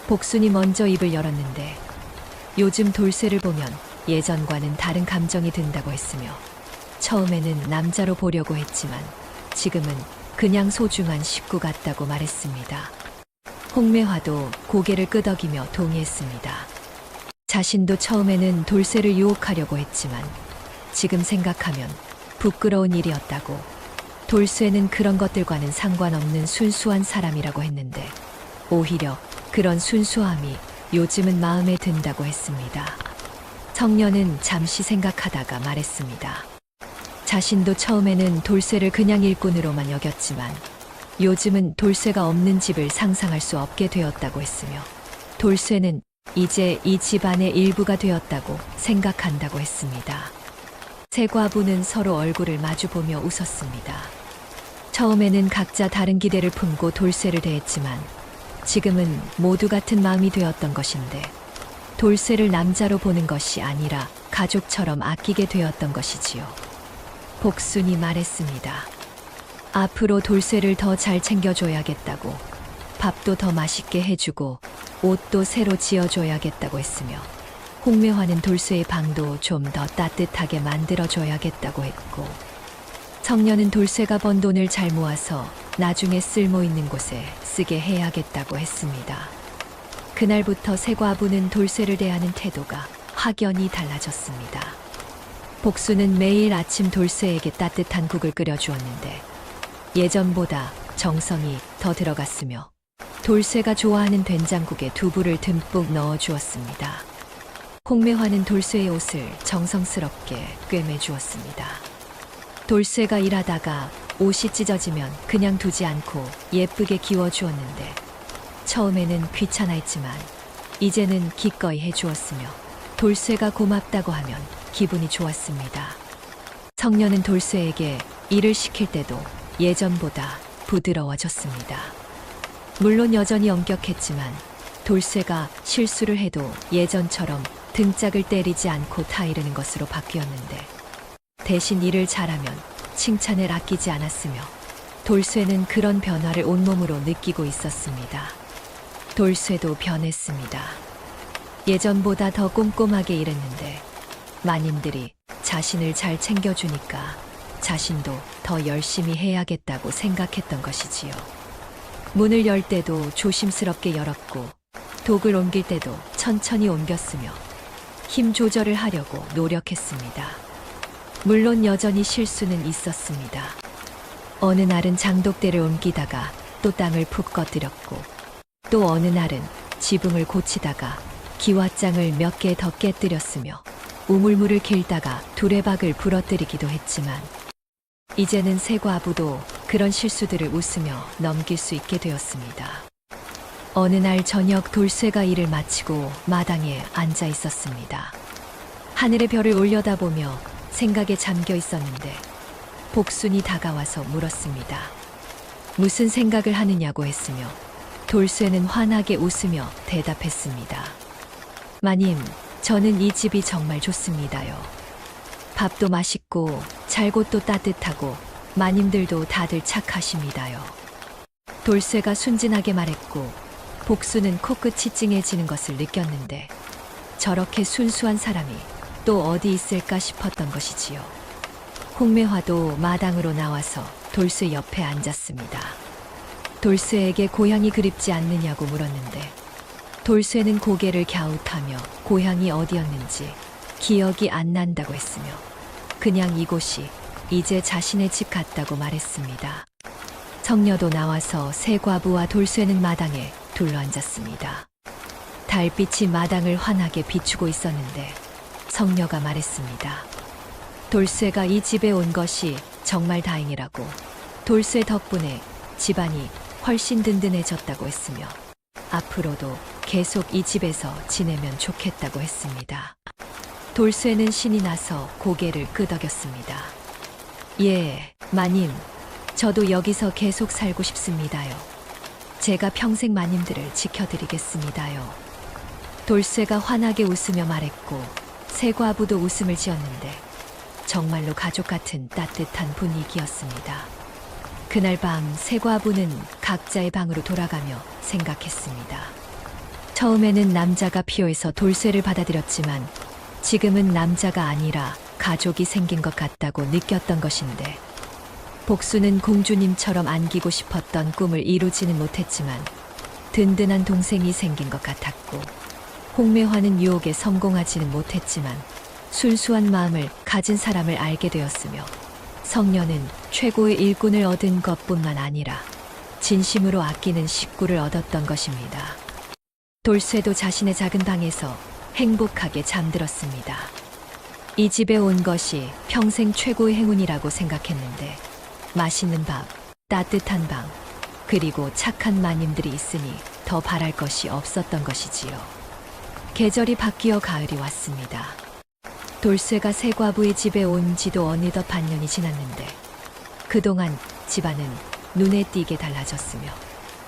복순이 먼저 입을 열었는데 요즘 돌쇠를 보면 예전과는 다른 감정이 든다고 했으며 처음에는 남자로 보려고 했지만 지금은 그냥 소중한 식구 같다고 말했습니다. 홍매화도 고개를 끄덕이며 동의했습니다. 자신도 처음에는 돌쇠를 유혹하려고 했지만 지금 생각하면 부끄러운 일이었다고, 돌쇠는 그런 것들과는 상관없는 순수한 사람이라고 했는데 오히려 그런 순수함이 요즘은 마음에 든다고 했습니다. 청년은 잠시 생각하다가 말했습니다. 자신도 처음에는 돌쇠를 그냥 일꾼으로만 여겼지만 요즘은 돌쇠가 없는 집을 상상할 수 없게 되었다고 했으며 돌쇠는 이제 이 집안의 일부가 되었다고 생각한다고 했습니다. 세 과부는 서로 얼굴을 마주보며 웃었습니다. 처음에는 각자 다른 기대를 품고 돌쇠를 대했지만 지금은 모두 같은 마음이 되었던 것인데 돌쇠를 남자로 보는 것이 아니라 가족처럼 아끼게 되었던 것이지요. 복순이 말했습니다. 앞으로 돌쇠를 더 잘 챙겨줘야겠다고, 밥도 더 맛있게 해주고 옷도 새로 지어줘야겠다고 했으며 홍매화는 돌쇠의 방도 좀 더 따뜻하게 만들어줘야겠다고 했고 청년은 돌쇠가 번 돈을 잘 모아서 나중에 쓸모 있는 곳에 쓰게 해야겠다고 했습니다. 그날부터 세 과부는 돌쇠를 대하는 태도가 확연히 달라졌습니다. 복수는 매일 아침 돌쇠에게 따뜻한 국을 끓여주었는데 예전보다 정성이 더 들어갔으며 돌쇠가 좋아하는 된장국에 두부를 듬뿍 넣어주었습니다. 홍매화는 돌쇠의 옷을 정성스럽게 꿰매주었습니다. 돌쇠가 일하다가 옷이 찢어지면 그냥 두지 않고 예쁘게 기워주었는데 처음에는 귀찮아했지만 이제는 기꺼이 해주었으며 돌쇠가 고맙다고 하면 기분이 좋았습니다. 청년은 돌쇠에게 일을 시킬 때도 예전보다 부드러워졌습니다. 물론 여전히 엄격했지만 돌쇠가 실수를 해도 예전처럼 등짝을 때리지 않고 타이르는 것으로 바뀌었는데 대신 일을 잘하면 칭찬을 아끼지 않았으며 돌쇠는 그런 변화를 온몸으로 느끼고 있었습니다. 돌쇠도 변했습니다. 예전보다 더 꼼꼼하게 일했는데 마님들이 자신을 잘 챙겨주니까 자신도 더 열심히 해야겠다고 생각했던 것이지요. 문을 열 때도 조심스럽게 열었고 독을 옮길 때도 천천히 옮겼으며 힘 조절을 하려고 노력했습니다. 물론 여전히 실수는 있었습니다. 어느 날은 장독대를 옮기다가 또 땅을 푹 꺼뜨렸고 또 어느 날은 지붕을 고치다가 기와장을 몇 개 더 깨뜨렸으며 우물물을 길다가 두레박을 부러뜨리기도 했지만 이제는 세 과부도 그런 실수들을 웃으며 넘길 수 있게 되었습니다. 어느 날 저녁 돌쇠가 일을 마치고 마당에 앉아 있었습니다. 하늘의 별을 올려다보며 생각에 잠겨 있었는데 복순이 다가와서 물었습니다. 무슨 생각을 하느냐고 했으며 돌쇠는 환하게 웃으며 대답했습니다. 마님, 저는 이 집이 정말 좋습니다요. 밥도 맛있고 잘곳도 따뜻하고 마님들도 다들 착하십니다요. 돌쇠가 순진하게 말했고 복수는 코끝이 찡해지는 것을 느꼈는데 저렇게 순수한 사람이 또 어디 있을까 싶었던 것이지요. 홍매화도 마당으로 나와서 돌쇠 옆에 앉았습니다. 돌쇠에게 고향이 그립지 않느냐고 물었는데 돌쇠는 고개를 갸웃하며 고향이 어디였는지 기억이 안 난다고 했으며 그냥 이곳이 이제 자신의 집 같다고 말했습니다. 성녀도 나와서 세 과부와 돌쇠는 마당에 둘러앉았습니다. 달빛이 마당을 환하게 비추고 있었는데 성녀가 말했습니다. 돌쇠가 이 집에 온 것이 정말 다행이라고, 돌쇠 덕분에 집안이 훨씬 든든해졌다고 했으며 앞으로도 계속 이 집에서 지내면 좋겠다고 했습니다. 돌쇠는 신이 나서 고개를 끄덕였습니다. 예, 마님, 저도 여기서 계속 살고 싶습니다요. 제가 평생 마님들을 지켜드리겠습니다요. 돌쇠가 환하게 웃으며 말했고 세 과부도 웃음을 지었는데 정말로 가족 같은 따뜻한 분위기였습니다. 그날 밤 세 과부는 각자의 방으로 돌아가며 생각했습니다. 처음에는 남자가 필요해서 돌쇠를 받아들였지만 지금은 남자가 아니라 가족이 생긴 것 같다고 느꼈던 것인데, 복수는 공주님처럼 안기고 싶었던 꿈을 이루지는 못했지만 든든한 동생이 생긴 것 같았고, 홍매화는 유혹에 성공하지는 못했지만 순수한 마음을 가진 사람을 알게 되었으며, 성녀는 최고의 일꾼을 얻은 것뿐만 아니라 진심으로 아끼는 식구를 얻었던 것입니다. 돌쇠도 자신의 작은 방에서 행복하게 잠들었습니다. 이 집에 온 것이 평생 최고의 행운이라고 생각했는데, 맛있는 밥, 따뜻한 방, 그리고 착한 마님들이 있으니 더 바랄 것이 없었던 것이지요. 계절이 바뀌어 가을이 왔습니다. 돌쇠가 새 과부의 집에 온 지도 어느덧 반년이 지났는데, 그동안 집안은 눈에 띄게 달라졌으며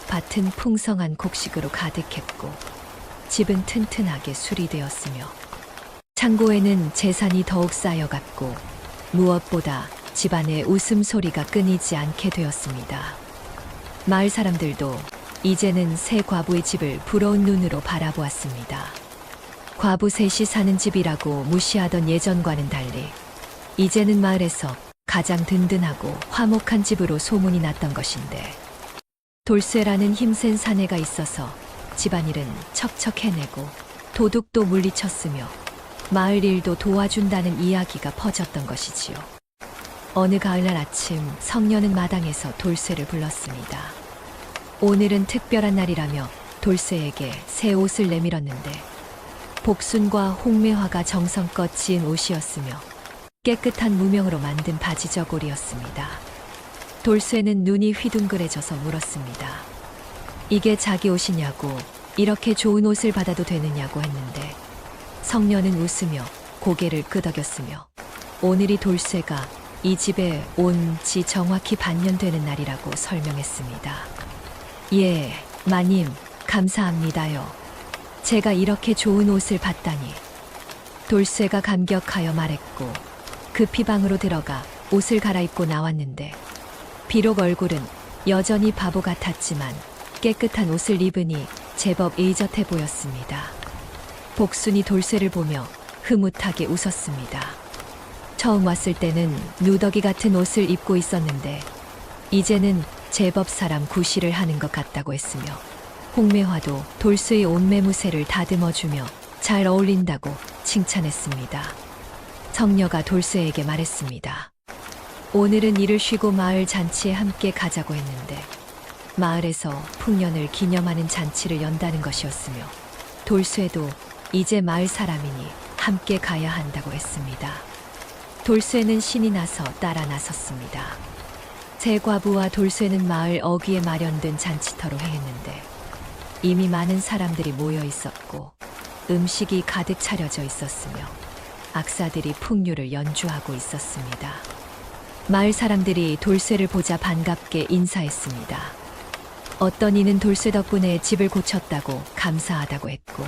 밭은 풍성한 곡식으로 가득했고 집은 튼튼하게 수리되었으며 창고에는 재산이 더욱 쌓여갔고 무엇보다 집안의 웃음소리가 끊이지 않게 되었습니다. 마을 사람들도 이제는 새 과부의 집을 부러운 눈으로 바라보았습니다. 과부 셋이 사는 집이라고 무시하던 예전과는 달리 이제는 마을에서 가장 든든하고 화목한 집으로 소문이 났던 것인데, 돌쇠라는 힘센 사내가 있어서 집안일은 척척 해내고 도둑도 물리쳤으며 마을 일도 도와준다는 이야기가 퍼졌던 것이지요. 어느 가을날 아침, 성녀는 마당에서 돌쇠를 불렀습니다. 오늘은 특별한 날이라며 돌쇠에게 새 옷을 내밀었는데, 복순과 홍매화가 정성껏 지은 옷이었으며 깨끗한 무명으로 만든 바지 저고리였습니다. 돌쇠는 눈이 휘둥그레져서 물었습니다. 이게 자기 옷이냐고, 이렇게 좋은 옷을 받아도 되느냐고 했는데, 성녀는 웃으며 고개를 끄덕였으며 오늘이 돌쇠가 이 집에 온 지 정확히 반년 되는 날이라고 설명했습니다. 예, 마님, 감사합니다요. 제가 이렇게 좋은 옷을 받다니. 돌쇠가 감격하여 말했고 급히 방으로 들어가 옷을 갈아입고 나왔는데, 비록 얼굴은 여전히 바보 같았지만 깨끗한 옷을 입으니 제법 의젓해 보였습니다. 복순이 돌쇠를 보며 흐뭇하게 웃었습니다. 처음 왔을 때는 누더기 같은 옷을 입고 있었는데 이제는 제법 사람 구실을 하는 것 같다고 했으며, 홍매화도 돌쇠의 옷매무새를 다듬어주며 잘 어울린다고 칭찬했습니다. 성녀가 돌쇠에게 말했습니다. 오늘은 일을 쉬고 마을 잔치에 함께 가자고 했는데, 마을에서 풍년을 기념하는 잔치를 연다는 것이었으며 돌쇠도 이제 마을 사람이니 함께 가야 한다고 했습니다. 돌쇠는 신이 나서 따라 나섰습니다. 새 과부와 돌쇠는 마을 어귀에 마련된 잔치터로 행했는데, 이미 많은 사람들이 모여 있었고 음식이 가득 차려져 있었으며 악사들이 풍류를 연주하고 있었습니다. 마을 사람들이 돌쇠를 보자 반갑게 인사했습니다. 어떤 이는 돌쇠 덕분에 집을 고쳤다고 감사하다고 했고,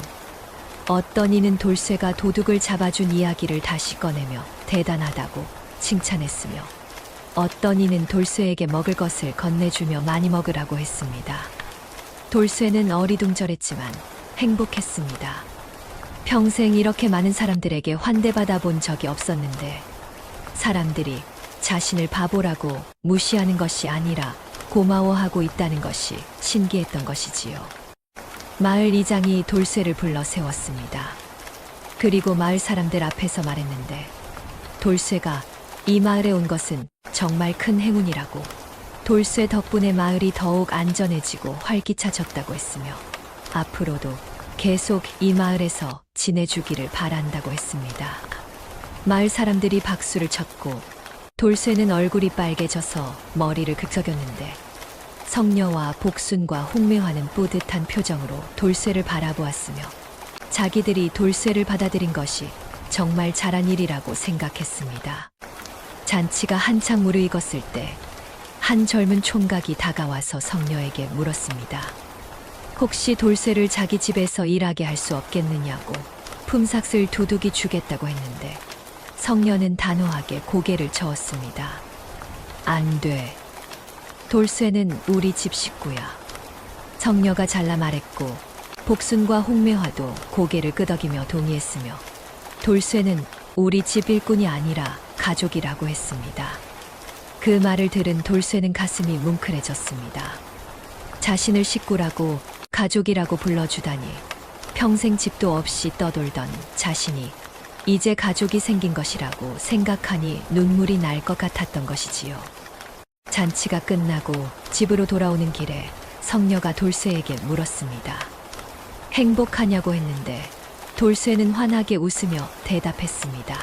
어떤 이는 돌쇠가 도둑을 잡아준 이야기를 다시 꺼내며 대단하다고 칭찬했으며, 어떤 이는 돌쇠에게 먹을 것을 건네주며 많이 먹으라고 했습니다. 돌쇠는 어리둥절했지만 행복했습니다. 평생 이렇게 많은 사람들에게 환대받아 본 적이 없었는데, 사람들이 자신을 바보라고 무시하는 것이 아니라 고마워하고 있다는 것이 신기했던 것이지요. 마을 이장이 돌쇠를 불러 세웠습니다. 그리고 마을 사람들 앞에서 말했는데, 돌쇠가 이 마을에 온 것은 정말 큰 행운이라고, 돌쇠 덕분에 마을이 더욱 안전해지고 활기차졌다고 했으며 앞으로도 계속 이 마을에서 지내주기를 바란다고 했습니다. 마을 사람들이 박수를 쳤고 돌쇠는 얼굴이 빨개져서 머리를 긁적였는데, 성녀와 복순과 홍매화는 뿌듯한 표정으로 돌쇠를 바라보았으며 자기들이 돌쇠를 받아들인 것이 정말 잘한 일이라고 생각했습니다. 잔치가 한창 무르익었을 때 한 젊은 총각이 다가와서 성녀에게 물었습니다. 혹시 돌쇠를 자기 집에서 일하게 할 수 없겠느냐고 품삯을 두둑이 주겠다고 했는데, 성녀는 단호하게 고개를 저었습니다. 안 돼. 돌쇠는 우리 집 식구야. 성녀가 잘라 말했고 복순과 홍매화도 고개를 끄덕이며 동의했으며 돌쇠는 우리 집 일꾼이 아니라 가족이라고 했습니다. 그 말을 들은 돌쇠는 가슴이 뭉클해졌습니다. 자신을 식구라고 가족이라고 불러주다니 평생 집도 없이 떠돌던 자신이 이제 가족이 생긴 것이라고 생각하니 눈물이 날 것 같았던 것이지요. 잔치가 끝나고 집으로 돌아오는 길에 성녀가 돌쇠에게 물었습니다. 행복하냐고 했는데 돌쇠는 환하게 웃으며 대답했습니다.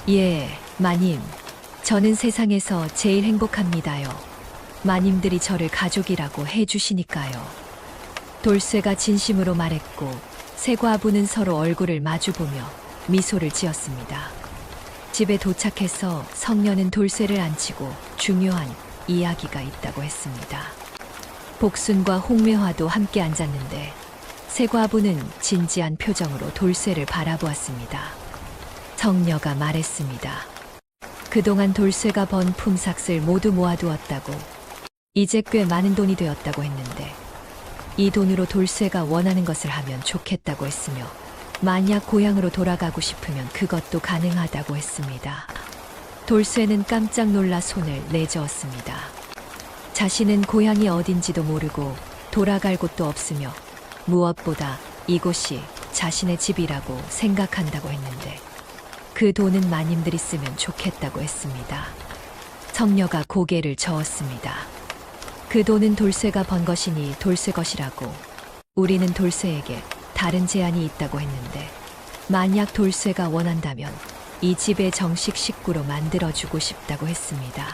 예, 마님. 저는 세상에서 제일 행복합니다요. 마님들이 저를 가족이라고 해주시니까요. 돌쇠가 진심으로 말했고 세 과부는 서로 얼굴을 마주보며 미소를 지었습니다. 집에 도착해서 성녀는 돌쇠를 안치고 중요한 이야기가 있다고 했습니다. 복순과 홍매화도 함께 앉았는데 세 과부는 진지한 표정으로 돌쇠를 바라보았습니다. 성녀가 말했습니다. 그동안 돌쇠가 번 품삯을 모두 모아두었다고, 이제 꽤 많은 돈이 되었다고 했는데 이 돈으로 돌쇠가 원하는 것을 하면 좋겠다고 했으며 만약 고향으로 돌아가고 싶으면 그것도 가능하다고 했습니다. 돌쇠는 깜짝 놀라 손을 내저었습니다. 자신은 고향이 어딘지도 모르고 돌아갈 곳도 없으며 무엇보다 이곳이 자신의 집이라고 생각한다고 했는데 그 돈은 마님들이 쓰면 좋겠다고 했습니다. 성녀가 고개를 저었습니다. 그 돈은 돌쇠가 번 것이니 돌쇠 것이라고 우리는 돌쇠에게 다른 제안이 있다고 했는데 만약 돌쇠가 원한다면 이 집의 정식 식구로 만들어주고 싶다고 했습니다.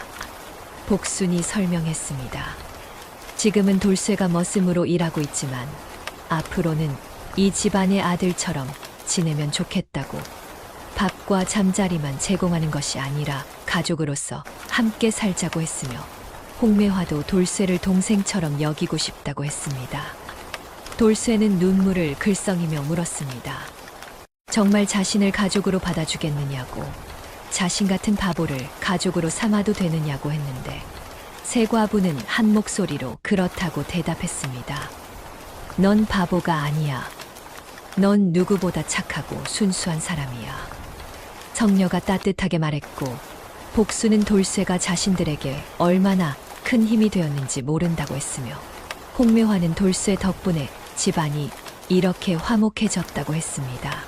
복순이 설명했습니다. 지금은 돌쇠가 머슴으로 일하고 있지만 앞으로는 이 집안의 아들처럼 지내면 좋겠다고, 밥과 잠자리만 제공하는 것이 아니라 가족으로서 함께 살자고 했으며 홍매화도 돌쇠를 동생처럼 여기고 싶다고 했습니다. 돌쇠는 눈물을 글썽이며 물었습니다. 정말 자신을 가족으로 받아주겠느냐고, 자신 같은 바보를 가족으로 삼아도 되느냐고 했는데 세 과부는 한 목소리로 그렇다고 대답했습니다. 넌 바보가 아니야. 넌 누구보다 착하고 순수한 사람이야. 성녀가 따뜻하게 말했고 복수는 돌쇠가 자신들에게 얼마나 큰 힘이 되었는지 모른다고 했으며 홍매화는 돌쇠 덕분에 집안이 이렇게 화목해졌다고 했습니다.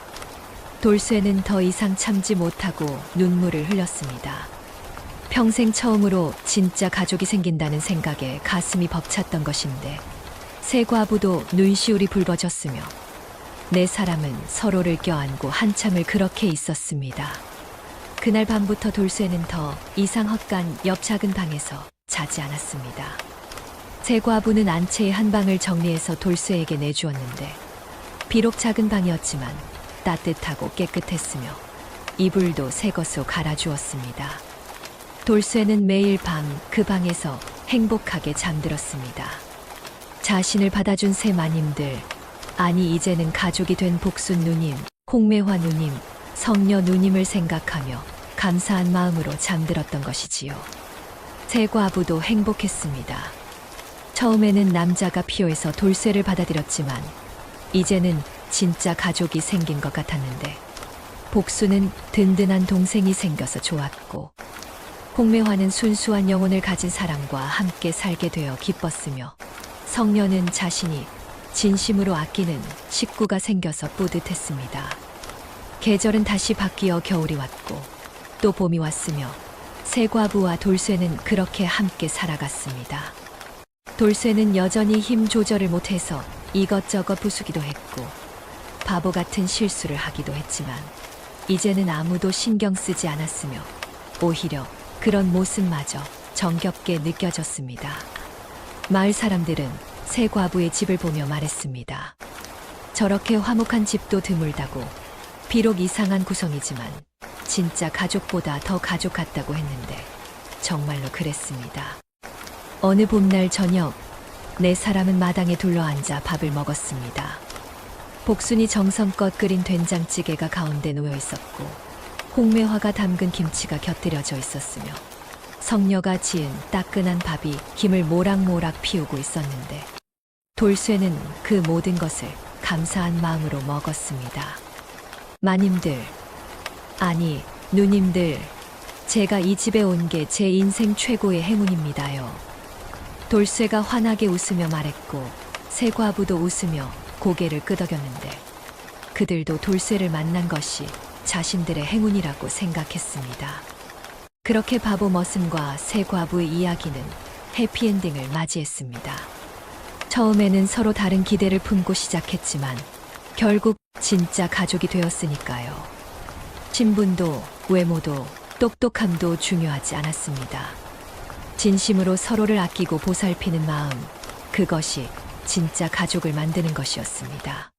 돌쇠는 더 이상 참지 못하고 눈물을 흘렸습니다. 평생 처음으로 진짜 가족이 생긴다는 생각에 가슴이 벅찼던 것인데 세 과부도 눈시울이 붉어졌으며 네 사람은 서로를 껴안고 한참을 그렇게 있었습니다. 그날 밤부터 돌쇠는 더 이상 헛간 옆 작은 방에서 자지 않았습니다. 세 과부는 안채의 한 방을 정리해서 돌쇠에게 내주었는데 비록 작은 방이었지만 따뜻하고 깨끗했으며 이불도 새 것으로 갈아주었습니다. 돌쇠는 매일 밤 그 방에서 행복하게 잠들었습니다. 자신을 받아준 세 마님들, 아니 이제는 가족이 된 복순 누님, 홍매화 누님, 성녀 누님을 생각하며 감사한 마음으로 잠들었던 것이지요. 세 과부도 행복했습니다. 처음에는 남자가 필요해서 돌쇠를 받아들였지만 이제는 진짜 가족이 생긴 것 같았는데 복수는 든든한 동생이 생겨서 좋았고 홍매화는 순수한 영혼을 가진 사람과 함께 살게 되어 기뻤으며 성녀는 자신이 진심으로 아끼는 식구가 생겨서 뿌듯했습니다. 계절은 다시 바뀌어 겨울이 왔고 또 봄이 왔으며 세 과부와 돌쇠는 그렇게 함께 살아갔습니다. 돌쇠는 여전히 힘 조절을 못해서 이것저것 부수기도 했고 바보 같은 실수를 하기도 했지만 이제는 아무도 신경 쓰지 않았으며 오히려 그런 모습마저 정겹게 느껴졌습니다. 마을 사람들은 세 과부의 집을 보며 말했습니다. 저렇게 화목한 집도 드물다고, 비록 이상한 구성이지만 진짜 가족보다 더 가족 같다고 했는데 정말로 그랬습니다. 어느 봄날 저녁 네 사람은 마당에 둘러앉아 밥을 먹었습니다. 복순이 정성껏 끓인 된장찌개가 가운데 놓여 있었고 홍매화가 담근 김치가 곁들여져 있었으며 성녀가 지은 따끈한 밥이 김을 모락모락 피우고 있었는데 돌쇠는 그 모든 것을 감사한 마음으로 먹었습니다. 마님들, 아니, 누님들, 제가 이 집에 온 게 제 인생 최고의 행운입니다요. 돌쇠가 환하게 웃으며 말했고, 새 과부도 웃으며 고개를 끄덕였는데, 그들도 돌쇠를 만난 것이 자신들의 행운이라고 생각했습니다. 그렇게 바보 머슴과 새 과부의 이야기는 해피엔딩을 맞이했습니다. 처음에는 서로 다른 기대를 품고 시작했지만 결국 진짜 가족이 되었으니까요. 신분도 외모도 똑똑함도 중요하지 않았습니다. 진심으로 서로를 아끼고 보살피는 마음, 그것이 진짜 가족을 만드는 것이었습니다.